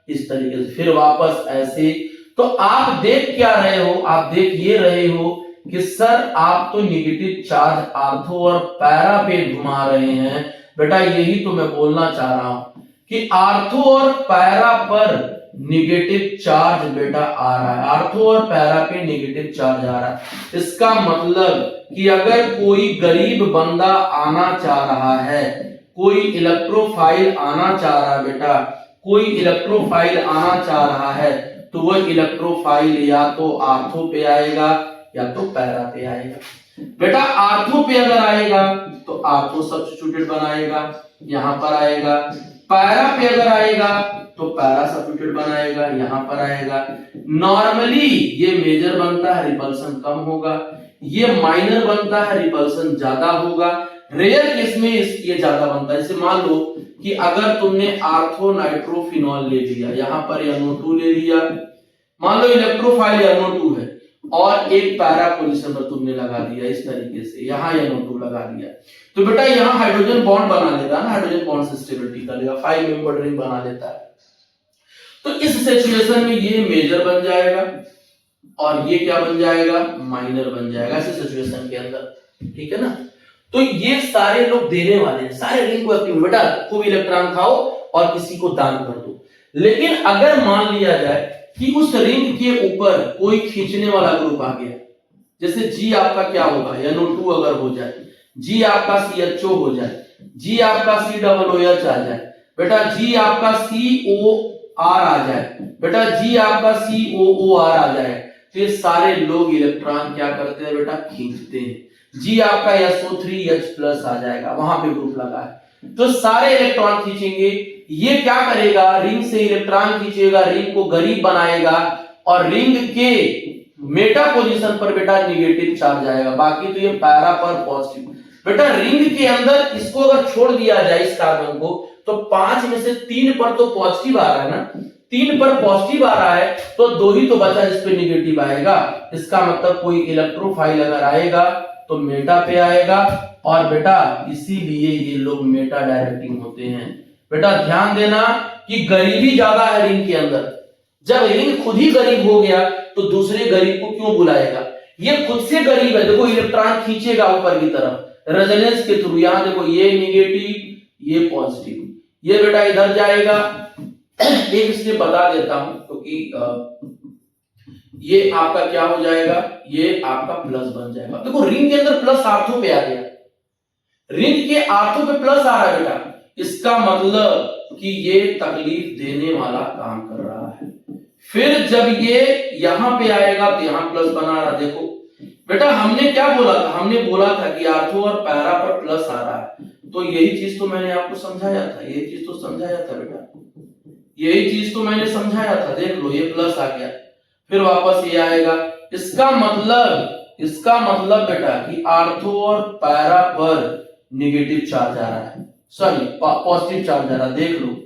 इस तरीके से, फिर वापस ऐसे। तो आप देख क्या रहे हो, आप देख ये रहे हो कि सर आप तो नेगेटिव चार्ज आर्थो और पैरा पे घुमा रहे हैं। बेटा यही तो मैं बोलना चाह रहा हूं कि आर्थो और पैरा पर नेगेटिव चार्ज बेटा आ रहा है, आर्थो और पैरा पे नेगेटिव चार्ज आ रहा है। इसका मतलब कि अगर कोई गरीब बंदा आना चाह रहा है, कोई इलेक्ट्रोफाइल आना चाह रहा है बेटा, कोई इलेक्ट्रोफाइल आना चाह रहा है, तो वह इलेक्ट्रोफाइल या तो आर्थो पे आएगा या तो पैरा पे आएगा। बेटा आर्थो पे अगर आएगा तो आर्थो सब्स्टिट्यूटेड बनाएगा, यहां पर आएगा। पैरा पे अगर आएगा तो पैरा सब्स्टिट्यूटेड बनाएगा, यहां पर आएगा। नॉर्मली ये मेजर बनता है, रिपल्सन कम होगा, ये माइनर बनता है, रिपल्सन ज्यादा होगा। रेयर केस में ये ज्यादा बनता है। जैसे मान लो कि अगर तुमने आर्थो नाइट्रोफिनॉल ले लिया, यहां पर NO2 ले लिया, मान लो इलेक्ट्रोफाइल NO2 है और एक पैरा पोजीशन पर तुमने लगा दिया इस तरीके से, यहां NO2 लगा दिया, तो बेटा यहां हाइड्रोजन बॉन्ड बना लेगा ना, हाइड्रोजन बॉन्ड से स्टेबिलिटी कर लेगा, 5 मेंबर रिंग बना लेता है। तो इस सिचुएशन में ये मेजर बन जाएगा और ये क्या बन जाएगा, माइनर बन जाएगा ऐसे सिचुएशन के अंदर, ठीक है ना। तो ये सारे लोग देने वाले हैं, सारे रिंग को एक्टिव, बेटा खूब इलेक्ट्रॉन खाओ और किसी को दान कर दो। लेकिन अगर मान लिया जाए कि उस रिंग के ऊपर कोई खींचने वाला ग्रुप आ गया, जैसे G आपका क्या होगा, NO2 अगर हो जाए, G आपका CHO हो जाए, G आपका COOH आ जाए, बेटा G आपका COR आ जाए, बेटा G आपका COOR आ जाए, तो ये सारे लोग इलेक्ट्रॉन क्या करते हैं बेटा, खींचते हैं। G आपका SO3H+ आ जाएगा, वहां पे ग्रुप लगा है, तो सारे इलेक्ट्रॉन खींचेंगे। ये क्या करेगा, रिंग से इलेक्ट्रॉन खींचेगा, रिंग को गरीब बनाएगा और रिंग के मेटा पोजीशन पर बेटा नेगेटिव चार्ज आएगा, बाकी तो ये पैरा पर पॉजिटिव। बेटा रिंग के अंदर इसको अगर छोड़ दिया जाए इस कार्बन को, तो 5 में से 3 पर तो पॉजिटिव आ रहा है ना, 3 पर पॉजिटिव आ रहा है, तो 2 ही तो बचा जिस पे नेगेटिव आएगा। इसका मतलब कोई इलेक्ट्रोफाइल अगर आएगा तो मेटा पे आएगा, और बेटा इसीलिए ये लोग मेटा डायरेक्टिंग होते हैं। बेटा ध्यान देना कि गरीबी ज्यादा है रिंग के अंदर। जब रिंग खुद ही गरीब हो गया तो दूसरे गरीब को क्यों बुलाएगा, ये खुद से गरीब है, देखो इलेक्ट्रॉन खींचेगा ऊपर की तरफ रेजोनेंस के थ्रू, यहां देखो ये नेगेटिव ये पॉजिटिव, ये बेटा इधर जाएगा। एक इसलिए बता देता हूं क्योंकि ये आपका क्या हो जाएगा, ये आपका प्लस बन जाएगा। देखो रिंग के अंदर प्लस आर्थो पे आ गया, रिंग के आर्थो पे प्लस आ रहा है बेटा, इसका मतलब कि ये तकलीफ देने वाला काम कर रहा है। फिर जब ये यहां पे आएगा तो यहां प्लस बना रहा, देखो बेटा हमने क्या बोला था, हमने बोला था कि आर्थो और पैरा पर प्लस आ रहा है, तो यही चीज तो मैंने आपको समझाया था, यही चीज तो समझाया था बेटा, यही चीज तो मैंने समझाया था। देख लो ये प्लस आ गया, फिर वापस ये आएगा। इसका मतलब बेटा कि आर्थो और पैरा पर नेगेटिव चार्ज आ रहा है, सॉरी पॉजिटिव चार्ज आ रहा है। देख लो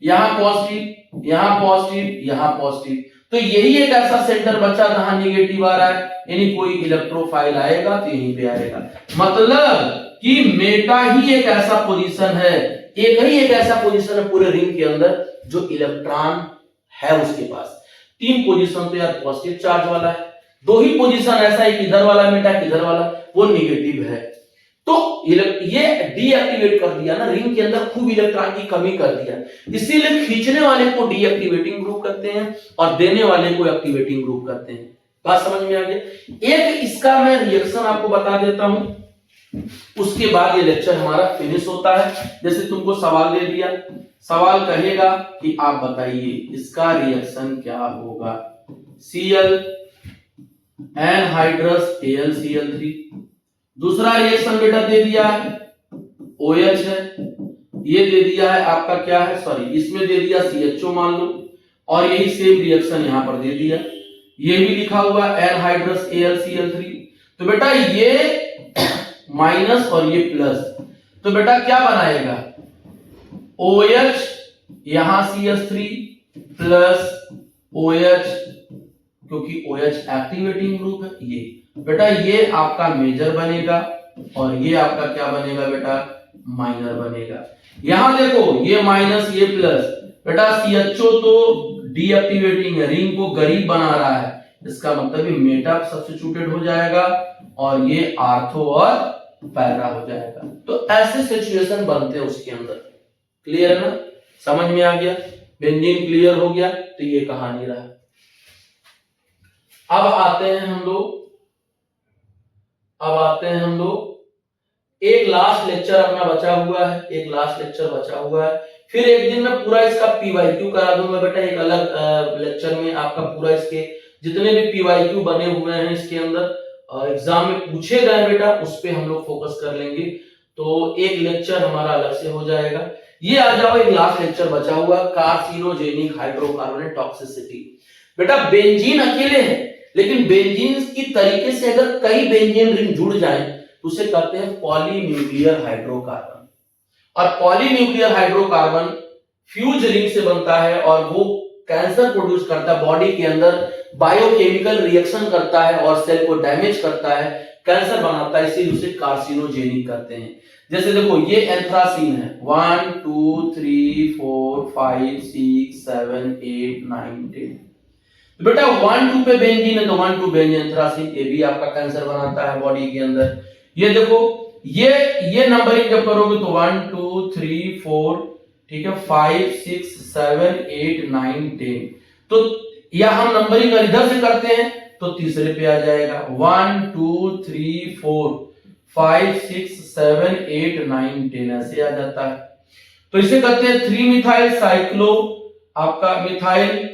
यहां पॉजिटिव, यहां पॉजिटिव, यहां पॉजिटिव, तो यही एक ऐसा सेंटर बचा जहां नेगेटिव आ रहा है, यानी कोई इलेक्ट्रोफाइल आएगा तो यहीं पे आएगा। मतलब कि मेटा ही एक ऐसा पोजीशन है, एक ही एक ऐसा पोजीशन है पूरे रिंग के अंदर जो इलेक्ट्रॉन है उसके पास। 3 पोजीशन तो यार पॉजिटिव चार्ज वाला है, 2 ही पोजीशन ऐसा है कि इधर वाला मेटा इधर वाला वो नेगेटिव है, तो ये डीएक्टिवेट कर दिया ना, रिंग के अंदर खूब इलेक्ट्रॉन की कमी कर दिया। इसीलिए खींचने वाले को डीएक्टिवेटिंग ग्रुप करते हैं और देने वाले को एक्टिवेटिंग ग्रुप करते हैं। बात समझ में आ गई। एक इसका मैं रिएक्शन आपको बता देता हूं, उसके बाद ये लेक्चर हमारा फिनिश होता है। जैसे तुमको सवाल दे दिया, सवाल कहेगा कि आप बताइए इसका रिएक्शन क्या होगा, Cl एनहाइड्रस AlCl3। दूसरा रिएक्शन बेटा दे दिया है OH है, ये दे दिया है आपका क्या है, सॉरी इसमें दे दिया CHO मान लो, और यही सेम रिएक्शन यहां पर दे दिया, ये भी लिखा हुआ एनहाइड्रस AlCl3। तो बेटा ये माइनस और ये प्लस, तो बेटा क्या बनाएगा, OH यहां CH3 प्लस OH, क्योंकि OH एक्टिवेटिंग ग्रुप है, ये बेटा ये आपका मेजर बनेगा और ये आपका क्या बनेगा बेटा, माइनर बनेगा। यहां देखो ये माइनस ये प्लस, बेटा CHO तो डीएक्टिवेटिंग है, रिंग को गरीब बना रहा है, इसका मतलब ये मेटा सब्स्टिट्यूटेड हो जाएगा और ये आर्थो और पैरा हो जाएगा। तो ऐसे सिचुएशन बनते हैं उसके अंदर। क्लियर है ना, समझ में आ गया, बेंजीन क्लियर हो गया, तो ये कहानी रहा। अब आते हैं हम लोग एक लास्ट लेक्चर अपना बचा हुआ है, फिर एक दिन में पूरा इसका PYQ करा दूंगा बेटा, एक अलग लेक्चर में आपका पूरा इसके जितने भी PYQ बने हुए हैं इसके अंदर एग्जाम में पूछे गए बेटा, उस पे हम लोग फोकस कर लेंगे। तो एक लेक्चर हमारा अलग से हो जाएगा। ये आ जाओ, एक लास्ट लेक्चर बचा हुआ, कार्सिनोजेनिक हाइड्रोकार्बोनेट टॉक्सिसिटी। बेटा बेंजीन अकेले है, लेकिन बेंजीन की तरीके से अगर कई बेंजीन रिंग जुड़ जाए तो उसे कहते हैं पॉलीन्यूक्लियर हाइड्रोकार्बन, और पॉलीन्यूक्लियर हाइड्रोकार्बन फ्यूज रिंग से बनता है और वो कैंसर प्रोड्यूस करता है, बॉडी के अंदर बायोकेमिकल रिएक्शन करता है और सेल को डैमेज करता है, कैंसर बनाता है, इसीलिए उसे कार्सिनोजेनिक कहते हैं। जैसे देखो ये एंथ्रासीन है, 1 2 3 4 5 6 7 8 9 10। तो बेटा 1 2 पे बेंजीन है तो 1 2 बेंजीन एंथ्रासीन, ये भी आपका कैंसर बनाता है बॉडी के अंदर। ये देखो ये नंबरिंग जब करोगे तो 1 2 3 4, ठीक है, 5 6 7 8 9 10। तो या हम नंबरिंग इधर से करते हैं तो तीसरे पे आ जाएगा, 1 2 3 4 5 6 7 8 9 10 ऐसे आ जाता है। तो इसे कहते हैं 3 मिथाइल साइक्लो आपका मिथाइल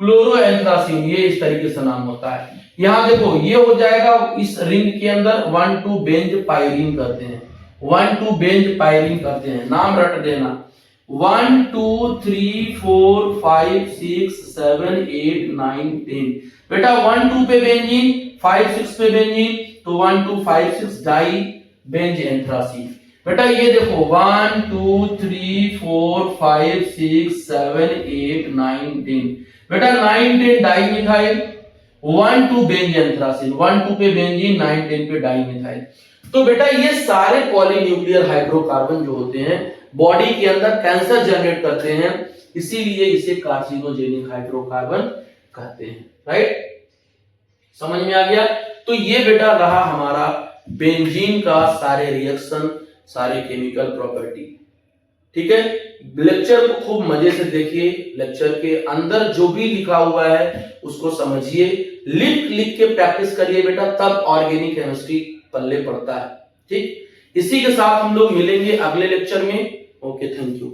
क्लोरोएंथ्रासीन, ये इस तरीके से नाम होता है। यहां देखो ये हो जाएगा इस रिंग के अंदर 1 2 बेंज पायरीन करते हैं, 1 2 बेंज पायरीन करते हैं, नाम रट देना, 1 2 3 4 5 6 7 8 9 10। बेटा 1 2 पे बेंजीन, 5 6 पे बेंजीन, तो 1 2 5 6 डाई बेंज एंथ्रासीन। बेटा ये देखो 1 2 3 4 5 6 7 8 9 10। बेटा 9 10 डाई मिथाइल, 1 2 बेंज एंथ्रासीन, 1 2 पे बेंजीन, 9 10 पे डाई मिथाइल। तो बेटा ये सारे पॉलीन्यूक्लियर हाइड्रोकार्बन जो होते हैं बॉडी के अंदर कैंसर जनरेट करते हैं, इसीलिए इसे कार्सिनोजेनिक हाइड्रोकार्बन कहते हैं। राइट, समझ में आ गया। तो ये बेटा रहा हमारा बेंजीन का सारे रिएक्शन, सारे केमिकल प्रॉपर्टी। ठीक है, लेक्चर को खूब मजे से देखिए, लेक्चर के अंदर जो भी लिखा हुआ है उसको समझिए, लिख के प्रैक्टिस करिए बेटा, तब ऑर्गेनिक केमिस्ट्री पल्ले पड़ता है। ठीक, इसी के साथ हम लोग मिलेंगे अगले लेक्चर में। Okay, thank you.